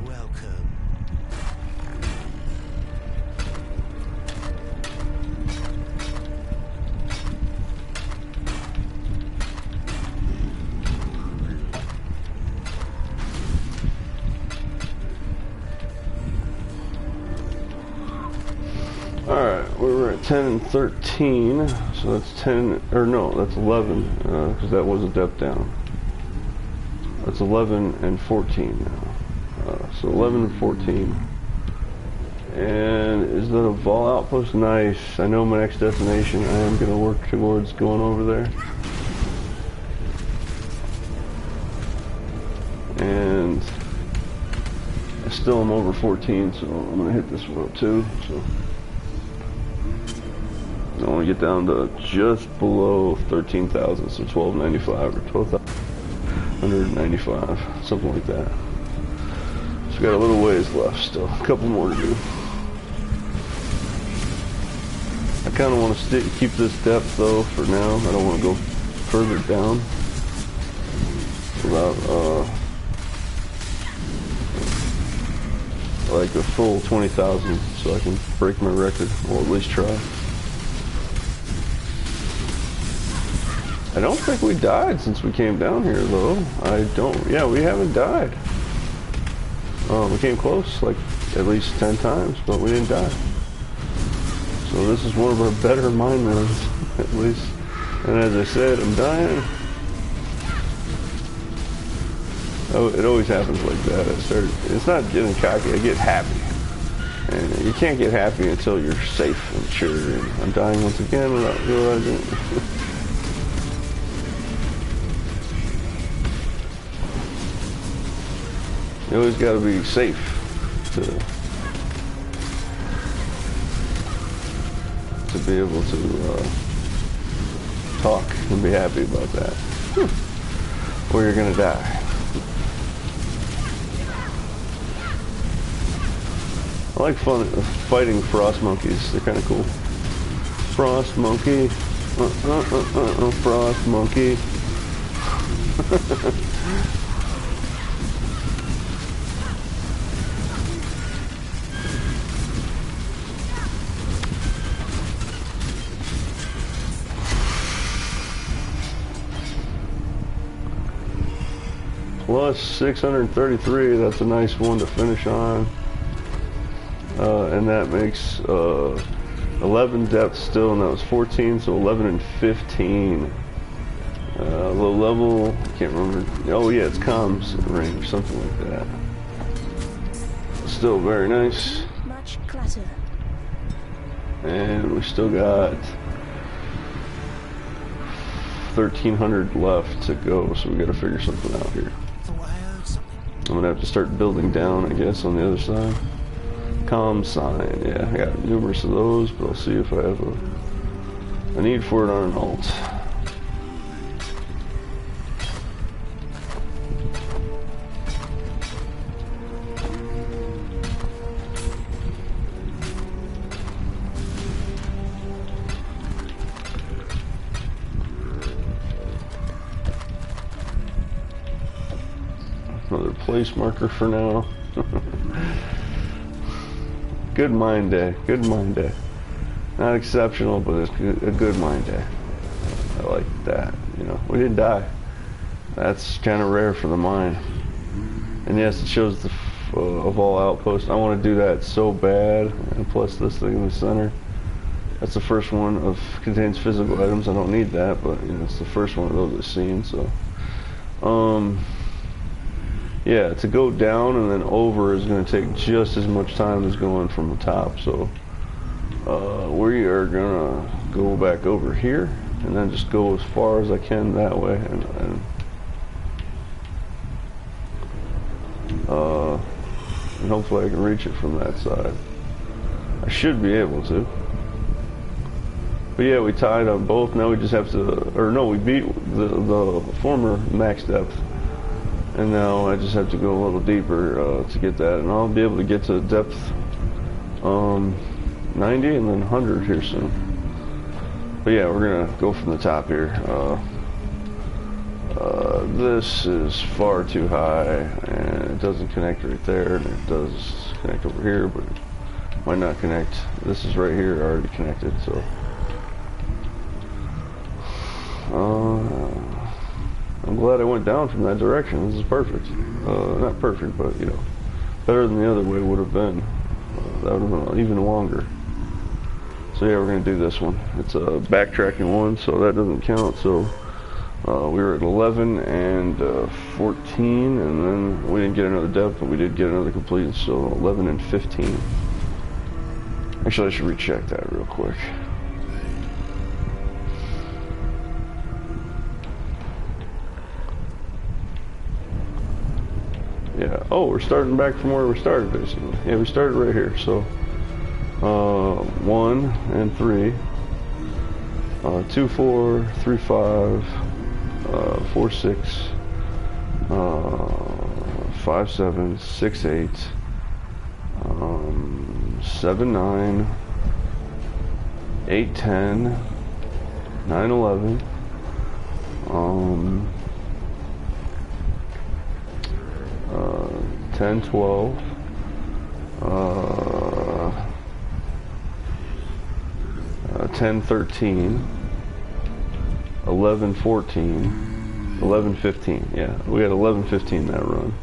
Speaker 3: Welcome.
Speaker 1: Alright, we were at 10 and 13, so that's 10, or no, that's 11, because that was a depth down. That's 11 and 14 now. So 11 and 14. And is that a Vol outpost? Nice. I know my next destination. I am going to work towards going over there. And I still am over 14, so I'm going to hit this one up too. So I want to get down to just below 13,000, so 1295 or 12,195, something like that. So we got a little ways left still, a couple more to do. I kind of want to keep this depth though for now. I don't want to go further down without like a full 20,000, so I can break my record, or at least try. I don't think we died since we came down here, though. Yeah, we haven't died. We came close, like, at least 10 times, but we didn't die. So this is one of our better mine runs, at least. And as I said, I'm dying. Oh, it always happens like that. It's not getting cocky, I get happy. And you can't get happy until you're safe and sure. And I'm dying once again without realizing it. You always got to be safe to be able to talk and be happy about that. Or you're gonna die. I like fighting frost monkeys. They're kind of cool. Frost monkey. Frost monkey. Plus 633, that's a nice one to finish on. And that makes 11 depth still, and that was 14, so 11 and 15. Low level, can't remember. Oh yeah, it's comms range, something like that. Still very nice.
Speaker 2: Much clutter.
Speaker 1: And we still got 1,300 left to go, so we got to figure something out here.
Speaker 3: Thought I heard something.
Speaker 1: I'm gonna have to start building down, I guess, on the other side. Comm sign, yeah, I got numerous of those, but I'll see if I have a need for it on an alt. Another place marker for now. Good mine day. Good mine day. Not exceptional, but it's a good mine day. I like that. You know, we didn't die. That's kind of rare for the mine. And yes, it shows the of all outposts. I want to do that so bad. And plus this thing in the center. That's the first one of contains physical items. I don't need that, but you know, it's the first one of those I've seen. So, yeah, to go down and then over is going to take just as much time as going from the top. So, we are gonna go back over here and then just go as far as I can that way, and hopefully I can reach it from that side. I should be able to. But yeah, we tied on both. Now we just have to, or no, we beat the former max depth, and now I just have to go a little deeper to get that, and I'll be able to get to depth 90 and then 100 here soon. But yeah, we're gonna go from the top here. This is far too high, and it doesn't connect right there, and it does connect over here, but it might not connect. This is right here already connected, so. I'm glad I went down from that direction. This is perfect. Not perfect, but you know, better than the other way would have been. That would have been even longer. So yeah, we're gonna do this one. It's a backtracking one, so that doesn't count. So we were at 11 and 14, and then we didn't get another depth, but we did get another complete. So 11 and 15. Actually, I should recheck that real quick. Yeah, oh, we're starting back from where we started, basically. Yeah, we started right here, so 1 and 3, 2, 4, 3, 5, 4, 6, 5, 7, 6, 8, 7, 9, 8, 10, 9, 11, 10, 12, 10, 13, 11, 14, 11, 15. Yeah, we had 11, 15 that run.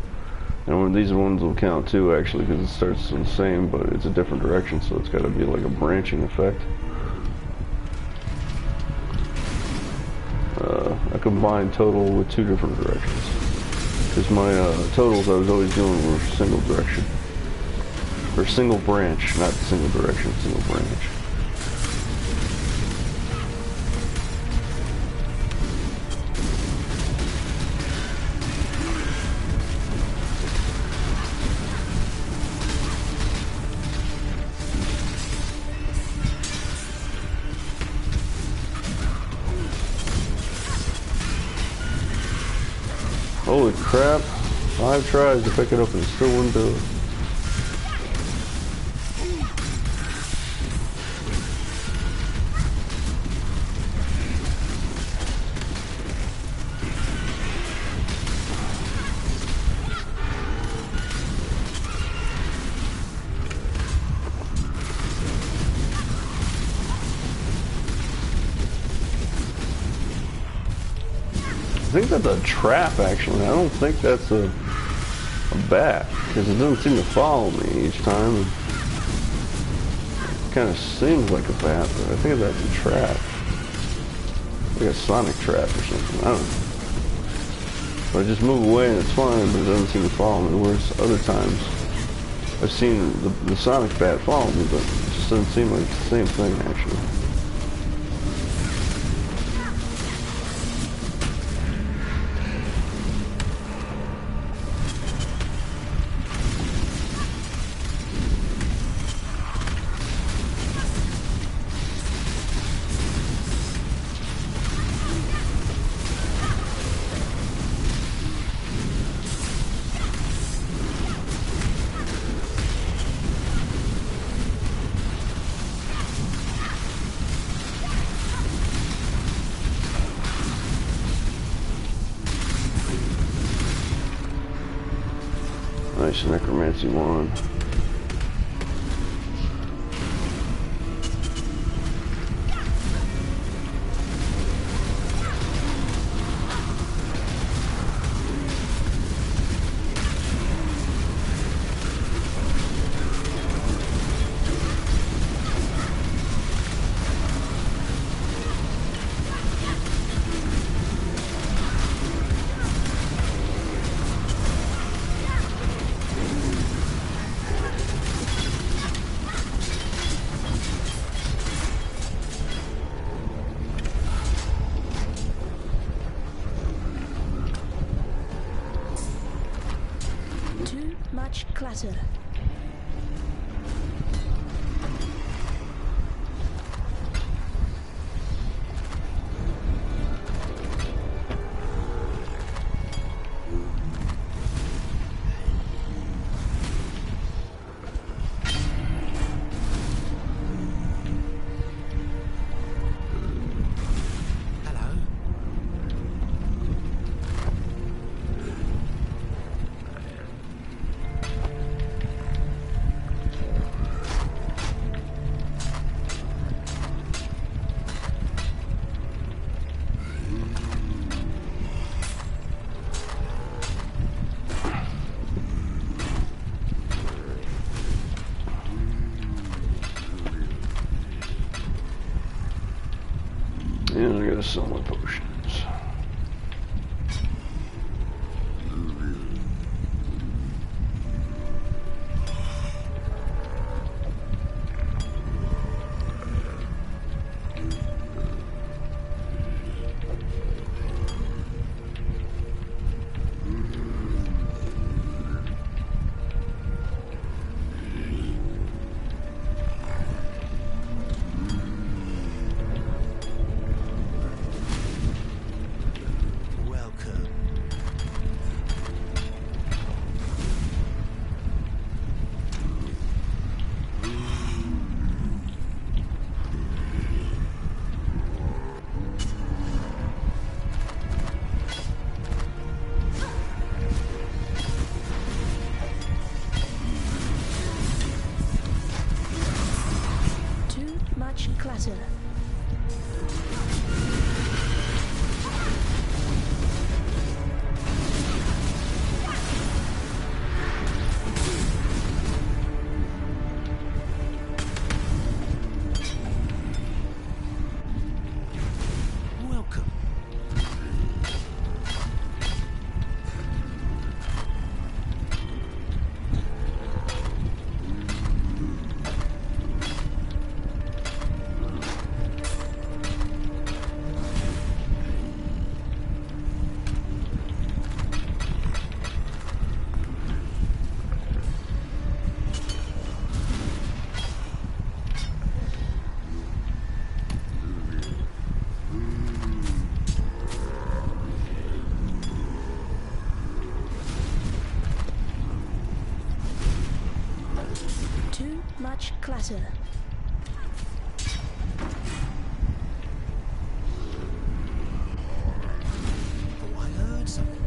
Speaker 1: And these ones will count too, actually, because it starts in the same, but it's a different direction, so it's got to be like a branching effect. A combined total with 2 different directions. Because my totals I was always doing were single direction. Or single branch, not single direction, single branch. Holy crap, 5 tries to pick it up and it still wouldn't do it. I think that's a trap, actually. I don't think that's a bat, because it doesn't seem to follow me each time. It kind of seems like a bat, but I think that's a trap. Like a sonic trap or something. I don't know. But I just move away and it's fine, but it doesn't seem to follow me. Whereas other times, I've seen the sonic bat follow me, but it just doesn't seem like the same thing, actually. Nice necromancy one.
Speaker 2: Too much clutter.
Speaker 3: Hello?
Speaker 1: And I gotta sell my potions.
Speaker 3: Welcome.
Speaker 2: Too much clutter.
Speaker 3: Welcome.
Speaker 2: Too much clutter.
Speaker 3: Oh, I heard something.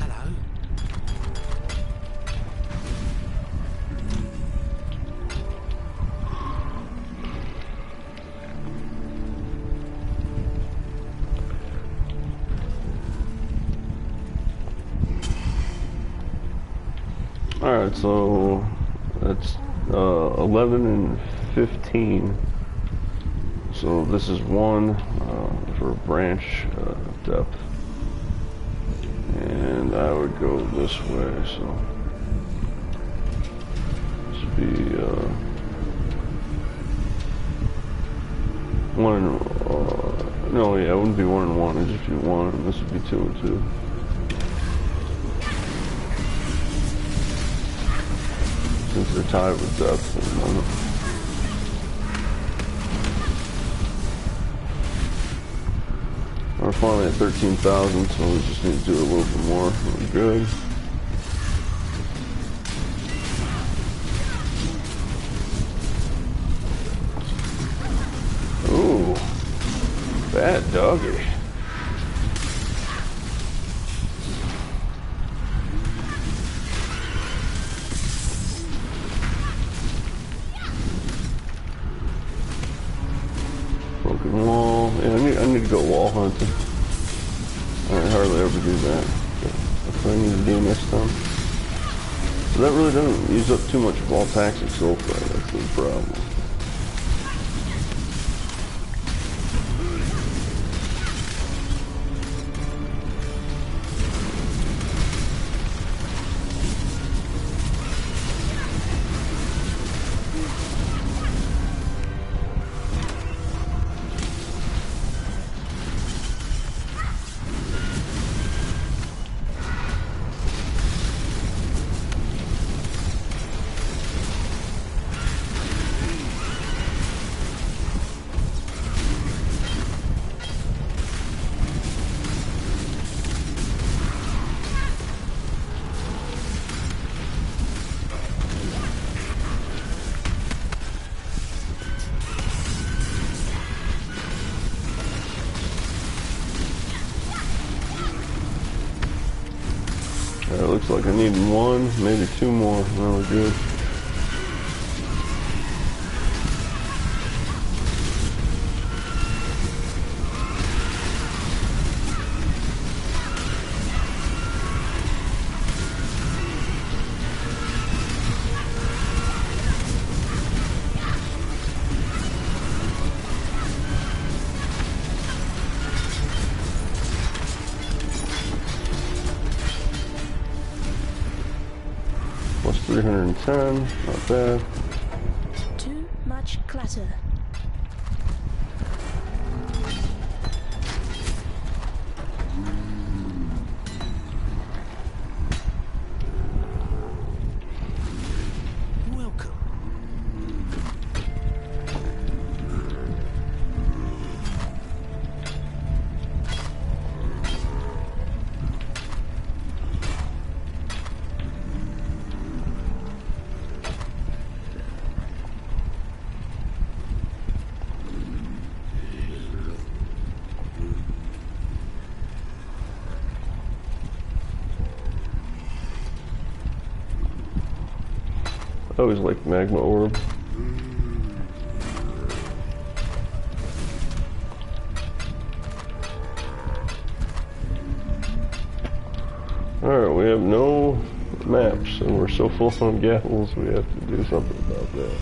Speaker 3: Hello?
Speaker 1: Alright, so that's 11 and 15. So this is one for branch depth. And I would go this way, so this would be one and no, yeah, it wouldn't be 1 and 1, it'd just be 1, and this would be 2 and 2. tied with depth at the moment. We're finally at 13,000, so we just need to do a little bit more. We're good. Ooh, bad doggy. Broken wall. Yeah, I need to go wall hunting. I hardly ever do that. That's what I need to do next time. So that really doesn't use up too much of all toxic sulfur. That's the problem. It looks like I need one, maybe two more, and then we're good. Plus 310, not bad.
Speaker 2: Too much clutter.
Speaker 3: Welcome.
Speaker 1: I always like magma orb. Alright, we have no maps, and we're so full on gavels, we have to do something about that.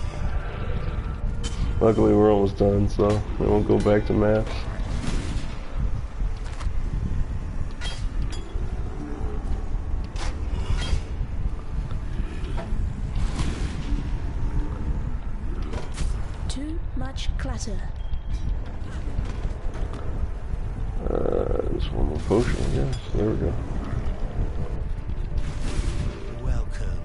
Speaker 1: Luckily, we're almost done, so we won't go back to maps.
Speaker 2: Too much clutter.
Speaker 1: Just one more potion, I guess. There we go.
Speaker 3: Welcome.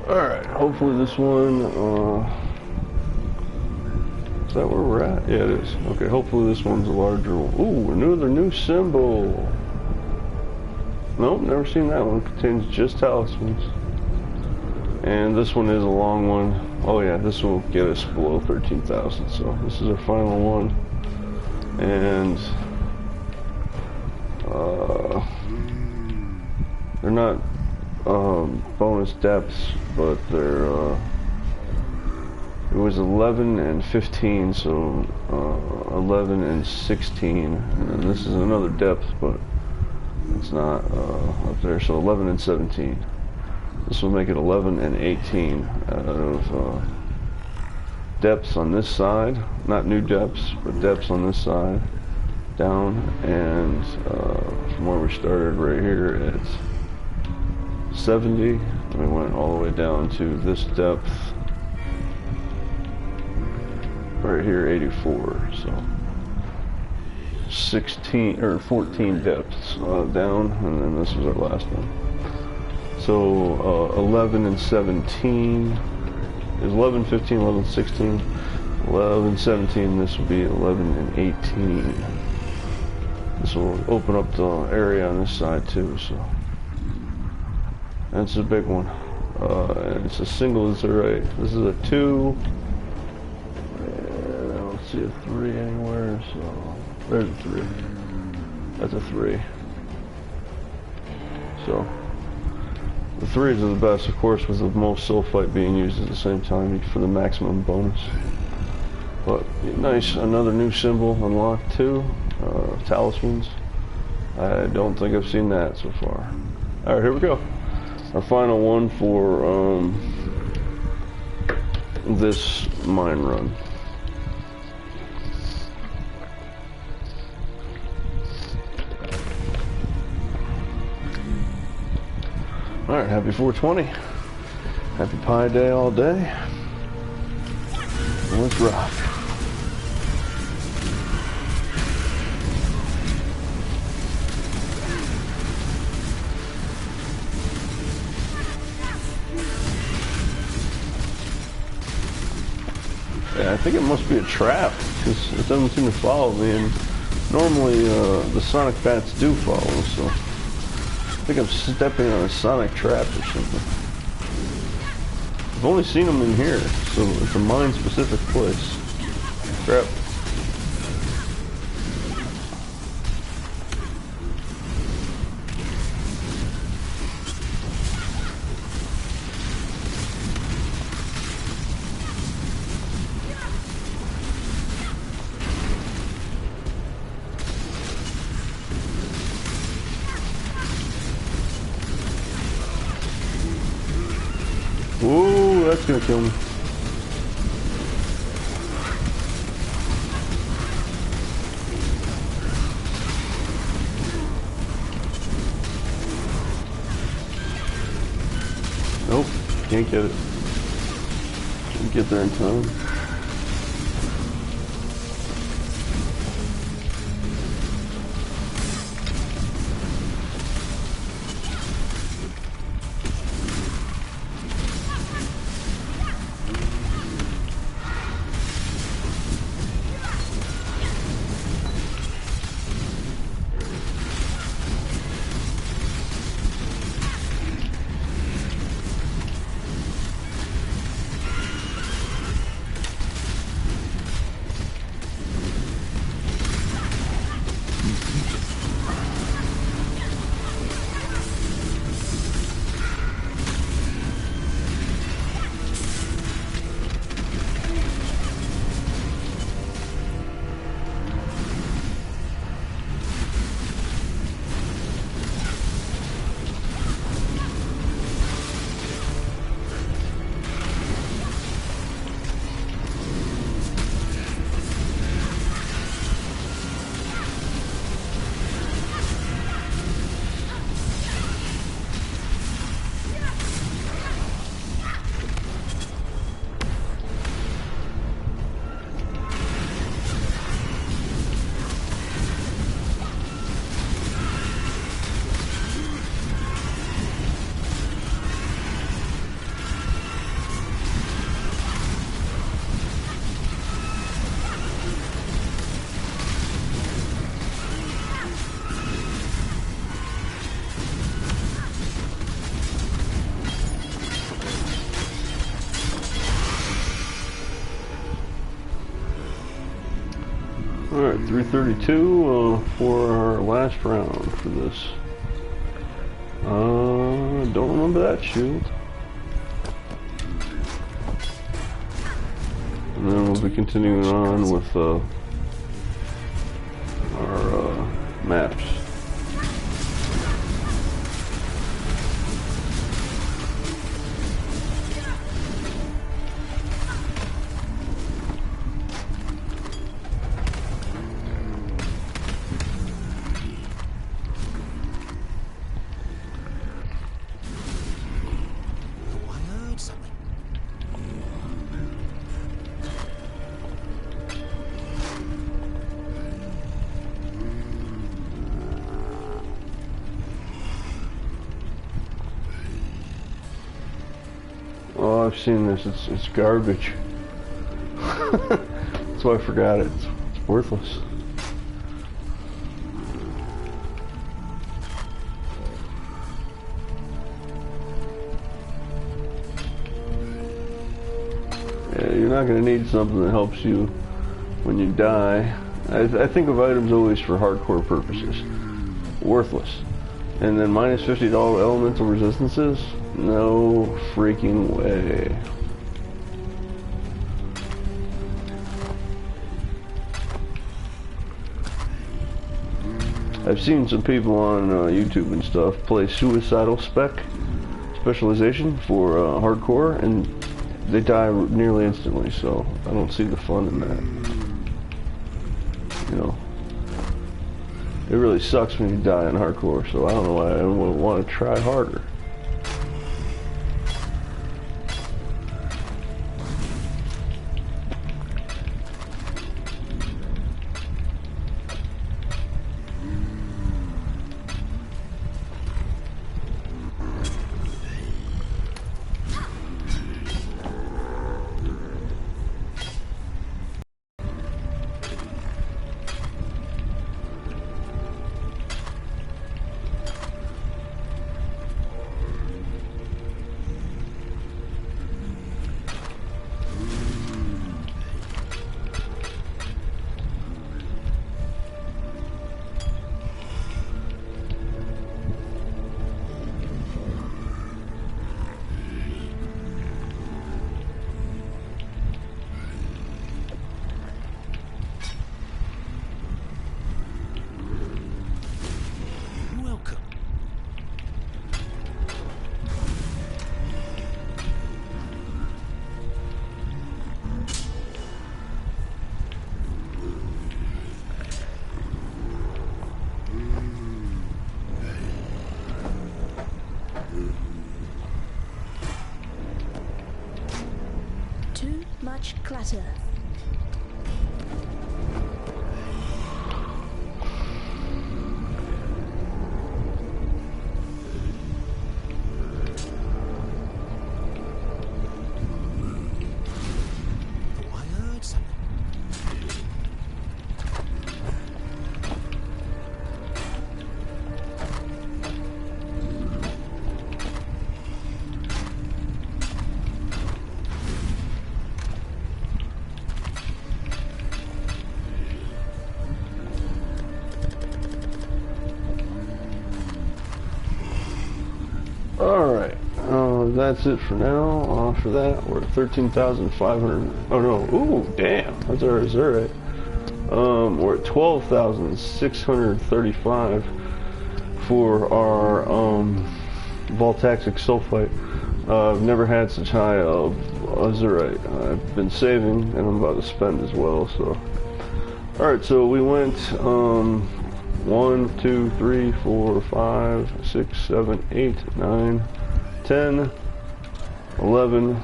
Speaker 1: Alright, hopefully this one, is that where we're at? Yeah, it is. Okay, hopefully this one's a larger one. Ooh, another new symbol. Nope, never seen that one. Contains just talismans. And this one is a long one. Oh yeah, this one will get us below 13,000, so this is our final one. And, they're not bonus depths, but they're it was 11 and 15, so 11 and 16, and this is another depth, but it's not up there, so 11 and 17. This will make it 11 and 18 out of depths on this side, not new depths, but depths on this side, down, and from where we started right here, it's 70, and we went all the way down to this depth, right here, 84, so 16, or 14 depths down, and then this was our last one. So 11 and 17 is 11, 15, 11, 16, 11, 17, this will be 11 and 18. This will open up the area on this side too, so that's a big one. And it's a single Azurite. This is a 2, and I don't see a 3 anywhere, so there's a 3. That's a 3. So the 3s are the best, of course, with the most sulfite being used at the same time for the maximum bonus. But nice, another new symbol unlocked too, talismans. I don't think I've seen that so far. Alright, here we go. Our final one for this mine run. Alright, happy 420. Happy Pi Day all day. Let's rock. Yeah, I think it must be a trap, because it doesn't seem to follow me, and normally the sonic bats do follow, so I think I'm stepping on a sonic trap or something. I've only seen them in here, so it's a mine-specific place. Crap. Ooh, that's gonna kill me. Nope, can't get it. Can't get there in time. Alright, 332 for our last round for this. Don't remember that shield. And then we'll be continuing on with our maps. Oh, I've seen this. It's garbage. That's why I forgot it. It's worthless. Yeah, you're not going to need something that helps you when you die. I think of items always for hardcore purposes. Worthless. And then minus $50 elemental resistances? No freaking way. I've seen some people on YouTube and stuff play suicidal specialization for hardcore, and they die nearly instantly, so I don't see the fun in that. You know, it really sucks when you die in hardcore, so I don't know why I would want to try harder.
Speaker 2: Too much clutter.
Speaker 3: I heard something.
Speaker 1: Alright, that's it for now. After that, we're at 13,500. Oh no, ooh, damn, that's alright. We're at 12,635 for our voltaxic sulfite. I've never had such high azurite. I've been saving, and I'm about to spend as well. So, alright, so we went 1, 2, 3, 4, 5, 6, 7, 8, 9, 10, 11,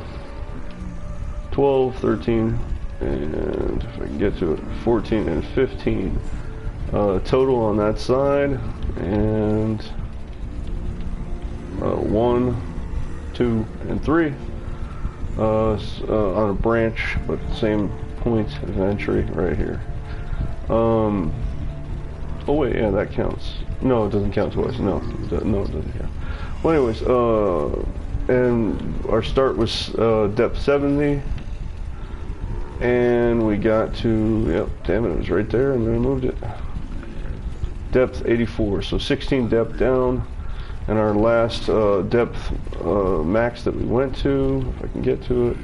Speaker 1: 12, 13, and if I can get to it, 14 and 15 total on that side, and 1, 2, and 3 on a branch, but same point of entry right here. Oh wait, yeah, that counts. No, it doesn't count twice. No, it doesn't count. Well, anyways, and our start was depth 70, and we got to, yep, damn it, it was right there, and then I moved it. Depth 84, so 16 depth down, and our last depth max that we went to, if I can get to it,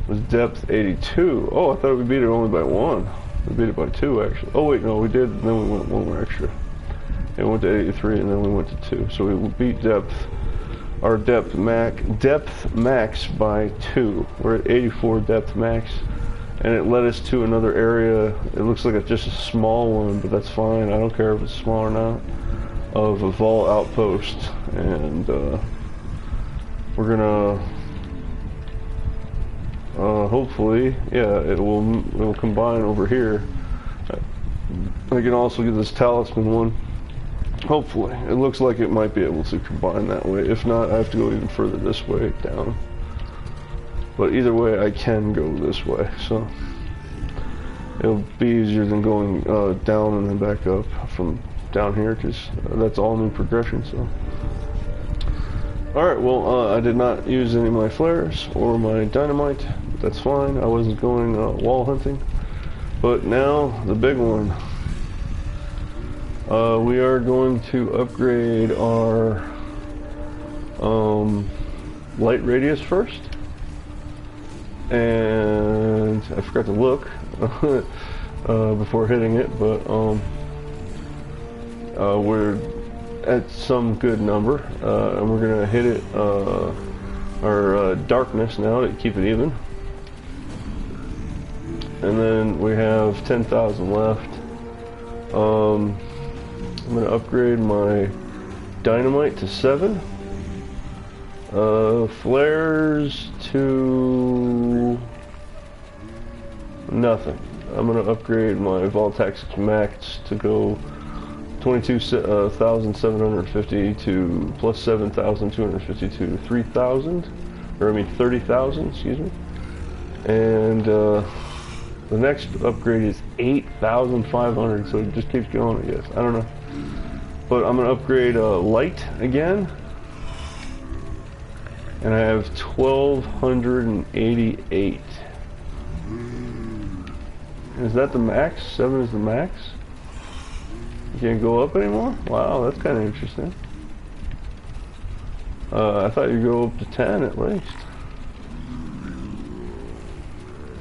Speaker 1: was depth 82. Oh, I thought we beat it only by 1. We beat it by 2, actually. Oh wait, no, we did, and then we went 1 more extra. It went to 83, and then we went to 2. So we beat our depth max by 2. We're at 84 depth max, and it led us to another area. It looks like it's just a small one, but that's fine. I don't care if it's small or not. Of a Vol outpost, and we're gonna hopefully, yeah, it will combine over here. I can also get this talisman one. Hopefully, it looks like it might be able to combine that way. If not, I have to go even further this way down. But either way, I can go this way, so it'll be easier than going down and then back up from down here, because that's all new progression. So, alright, well, I did not use any of my flares or my dynamite. That's fine. I wasn't going wall hunting. But now, the big one. We are going to upgrade our light radius first. And I forgot to look before hitting it, but we're at some good number, and we're gonna hit it our darkness now to keep it even, and then we have 10,000 left. I'm gonna upgrade my dynamite to 7. Flares to nothing. I'm gonna upgrade my Voltax Max to go 22,750 to plus 7,250 to 3,000, or I mean 30,000, excuse me. And the next upgrade is 8,500, so it just keeps going, I guess. I don't know. But I'm gonna upgrade light again. And I have 1,288. Is that the max? 7 is the max? You can't go up anymore? Wow, that's kind of interesting. I thought you'd go up to 10 at least.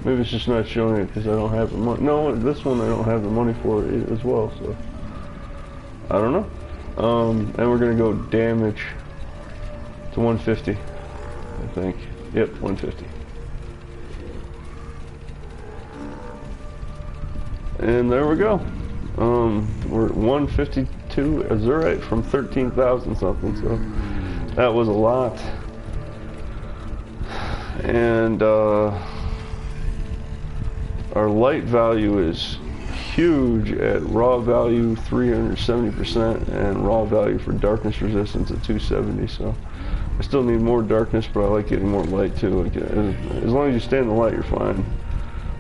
Speaker 1: Maybe it's just not showing it because I don't have the money. No, this one I don't have the money for it as well, so I don't know. And we're gonna go damage to 150. I think. Yep, 150. And there we go. We're at 152 azurite from 13,000 something, so that was a lot. And our light value is huge at raw value 370% and raw value for darkness resistance at 270, so I still need more darkness, but I like getting more light too. Like, as long as you stay in the light, you're fine.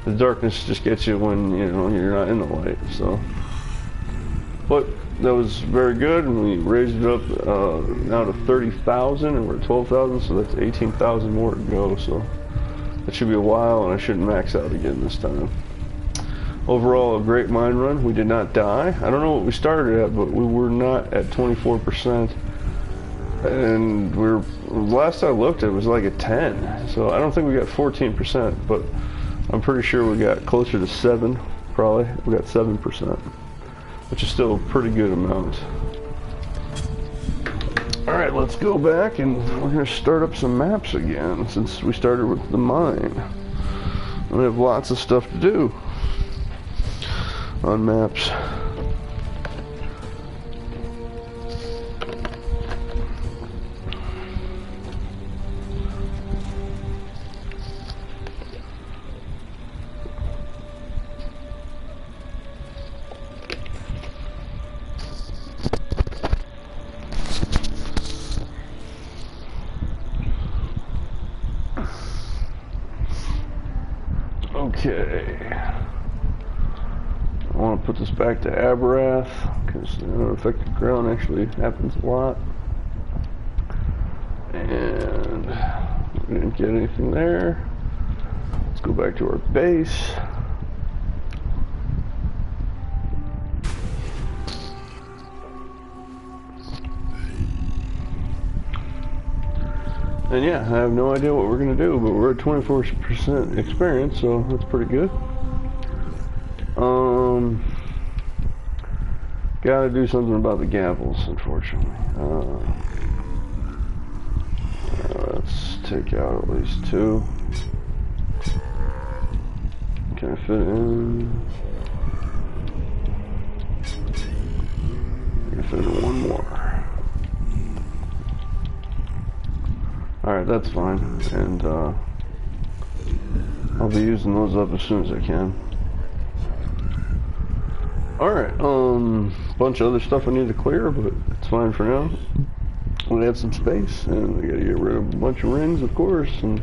Speaker 1: The darkness just gets you when you're not in the light. So, but that was very good, and we raised it up now to 30,000, and we're at 12,000, so that's 18,000 more to go. So that should be a while, and I shouldn't max out again this time. Overall, a great mine run. We did not die. I don't know what we started at, but we were not at 24%. And last I looked, it was like a 10. So I don't think we got 14%, but I'm pretty sure we got closer to 7, probably. We got 7%, which is still a pretty good amount. Alright, let's go back and we're going to start up some maps again, since we started with the mine. We have lots of stuff to do on maps. Okay, I want to put this back to Aberrath because affected ground actually happens a lot, and we didn't get anything there. Let's go back to our base. And yeah, I have no idea what we're going to do, but we're at 24% experience, so that's pretty good. Gotta do something about the gavels, unfortunately. Let's take out at least 2. Can I fit in? I can fit in 1 more. Alright, that's fine, and I'll be using those up as soon as I can. Alright, bunch of other stuff I need to clear, but it's fine for now. We have some space, and we gotta get rid of a bunch of rings, of course, and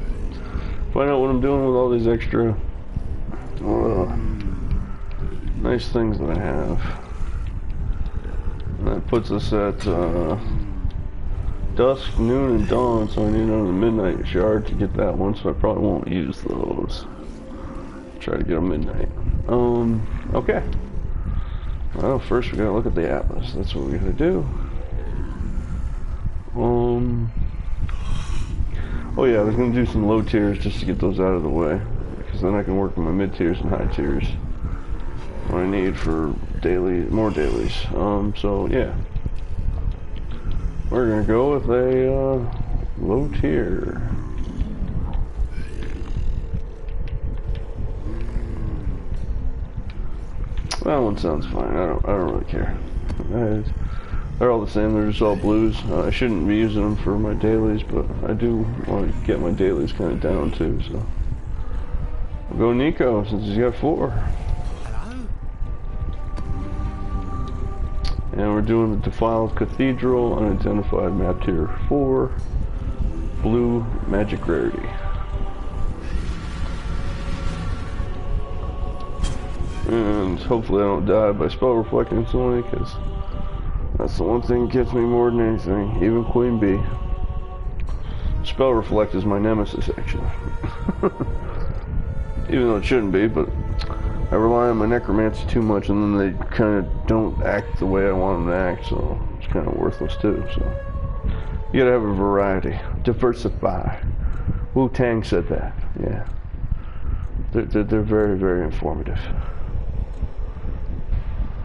Speaker 1: Find out what I'm doing with all these extra nice things that I have. And that puts us at dusk, noon, and dawn, so I need another midnight shard to get that one, so I probably won't use those. Try to get a midnight. Okay. Well, first we gotta look at the atlas. That's what we gotta do. Oh yeah, I was gonna do some low tiers just to get those out of the way, because then I can work on my mid tiers and high tiers. What I need for more dailies. So yeah, we're gonna go with a low tier. That one sounds fine. I don't really care. They're all the same. They're just all blues. I shouldn't be using them for my dailies, but I do want to get my dailies kind of down too. So we'll go Nico since he's got 4.
Speaker 3: Hello?
Speaker 1: And we're doing the Defiled Cathedral, unidentified map tier 4, blue magic rarity. And hopefully I don't die by spell reflect instantly, because that's the one thing that gets me more than anything, even Queen Bee. Spell reflect is my nemesis, actually. Even though it shouldn't be, but I rely on my necromancy too much, and then they kind of don't act the way I want them to act, so it's kind of worthless too. So you gotta have a variety, diversify. Wu-Tang said that. Yeah, they're very, very informative.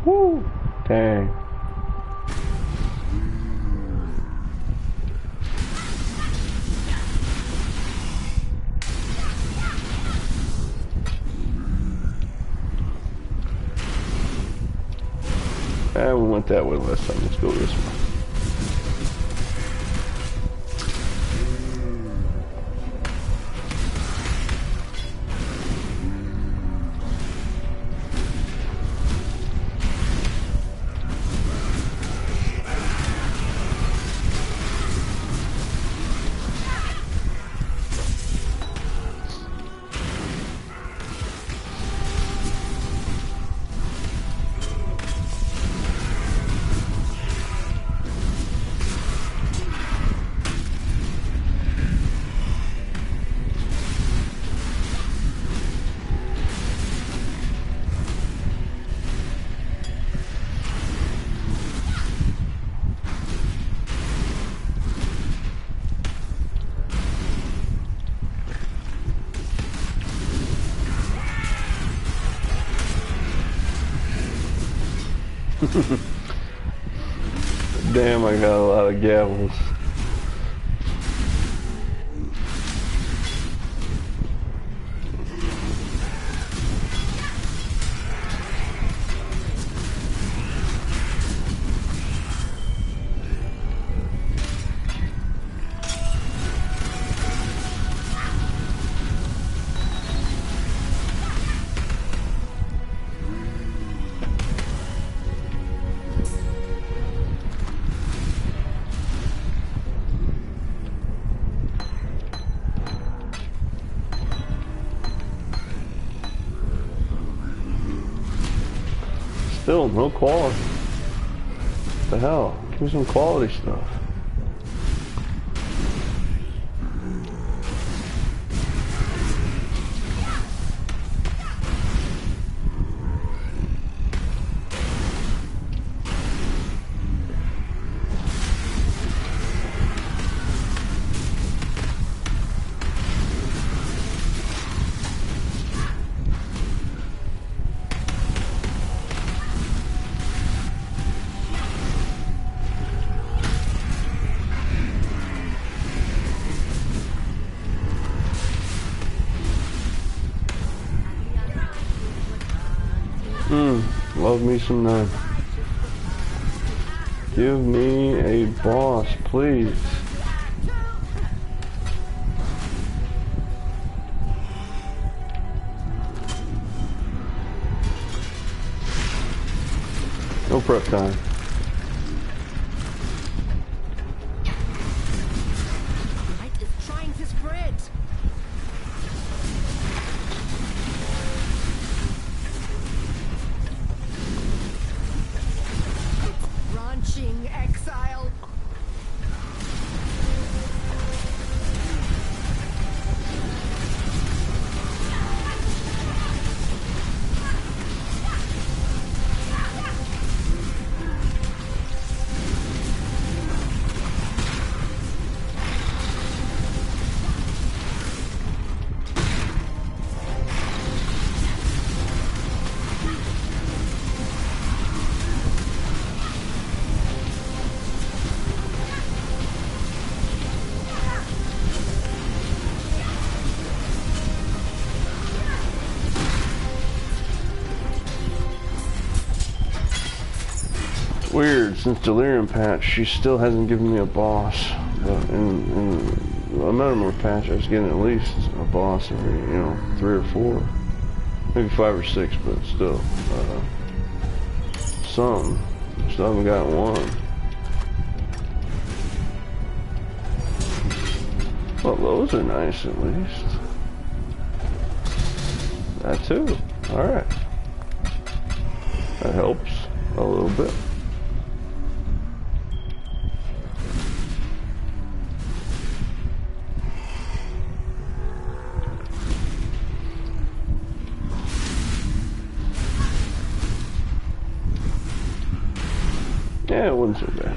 Speaker 1: Woo! Dang. We went that way last time. Let's go this way. Damn, I got a lot of gavels. Still, no quality. What the hell? Give me some quality stuff. Love me some none. Give me a boss, please. No prep time.
Speaker 4: Light is trying to spread.
Speaker 1: Weird, since Delirium patch, she still hasn't given me a boss. But in a Metamorph patch, I was getting at least a boss every, 3 or 4. Maybe 5 or 6, but still. Some. Still haven't gotten one. Well, those are nice at least. That too. Alright. That helps a little bit. Yeah, it wasn't so bad.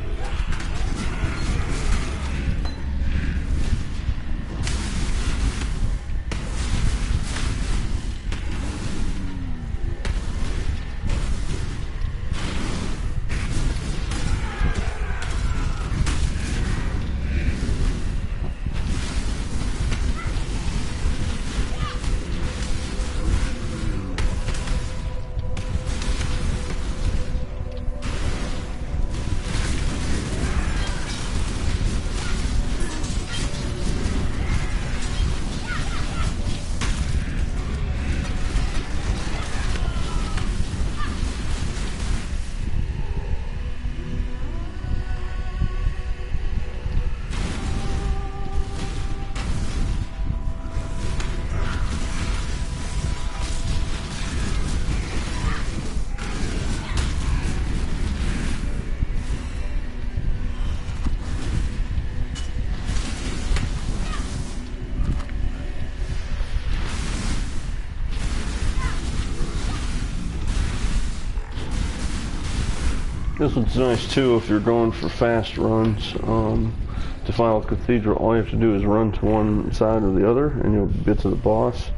Speaker 1: This one's nice too if you're going for fast runs. To Final Cathedral, all you have to do is run to one side or the other and you'll get to the boss.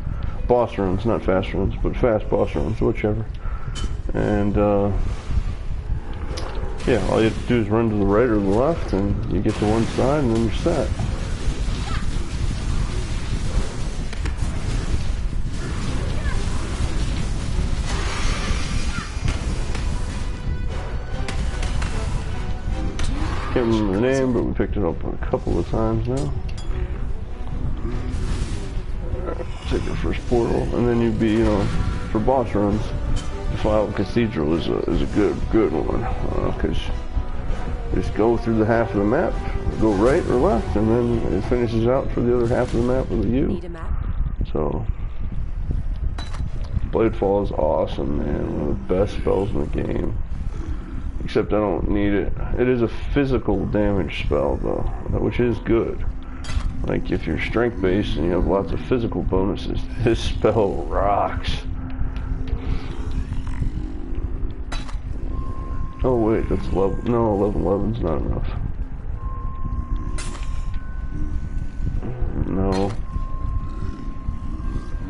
Speaker 1: Boss runs, not fast runs, but fast boss runs, whichever. And yeah, all you have to do is run to the right or the left and you get to one side and then you're set. Can't remember the name, but we picked it up a couple of times now. Take the first portal, and then you'd be, for boss runs, the Final Cathedral is a good one, because you just go through the half of the map, go right or left, and then it finishes out for the other half of the map with a U.
Speaker 2: Need a map?
Speaker 1: So, Bladefall is awesome, man. One of the best spells in the game. Except I don't need it. It is a physical damage spell though, which is good. Like if you're strength based and you have lots of physical bonuses, this spell rocks. Oh wait, that's level. No, 1111's not enough.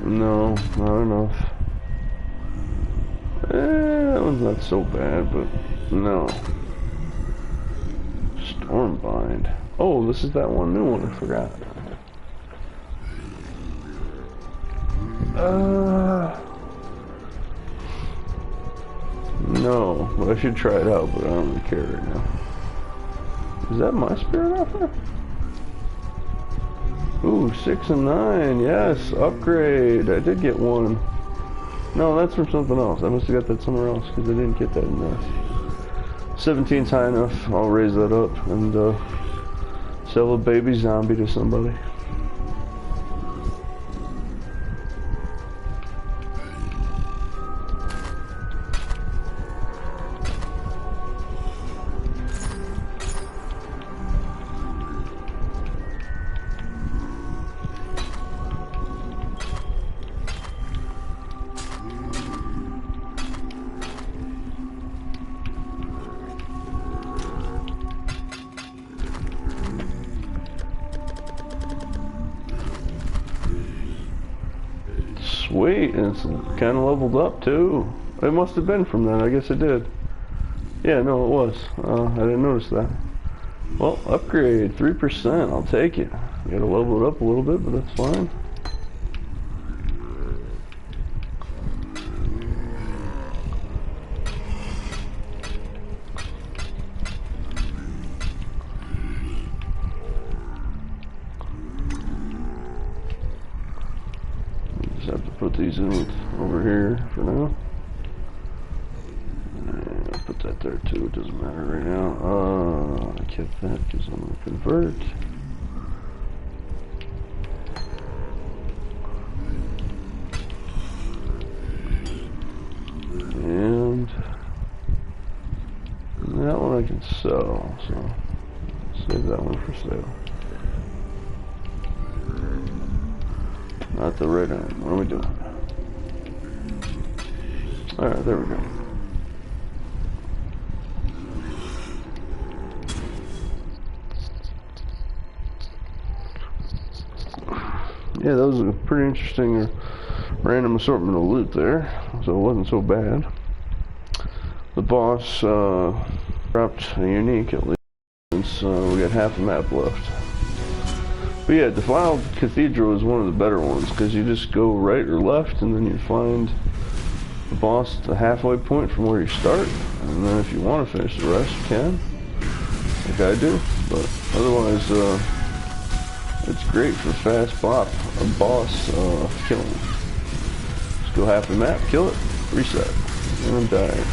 Speaker 1: No, not enough. That one's not so bad, but no. Stormbind. Oh, this is that one new one I forgot. No, but I should try it out, but I don't really care right now. Is that my spirit offer? Ooh, 6 and 9, yes, upgrade. I did get one. No, that's from something else. I must have got that somewhere else because I didn't get that in this. 17's high enough. I'll raise that up and sell a baby zombie to somebody. Sweet, and it's kind of leveled up too. It must have been from that, I guess it did. Yeah, no, it was. I didn't notice that. Well, upgrade, 3%, I'll take it. You gotta level it up a little bit, but that's fine. put these in over here for now. And I'll put that there too, it doesn't matter right now. I kept that because I'm going to convert. And that one I can sell, so save that one for sale. Not the right end. What are we doing? Alright, there we go. Yeah, that was a pretty interesting random assortment of loot there, so it wasn't so bad. The boss dropped a unique at least, since we got half the map left. But yeah, Defiled Cathedral is one of the better ones, because you just go right or left, and then you find the boss at the halfway point from where you start, and then if you want to finish the rest, you can, like I do. But otherwise, it's great for fast boss killing. Just go half the map, kill it, reset, and die.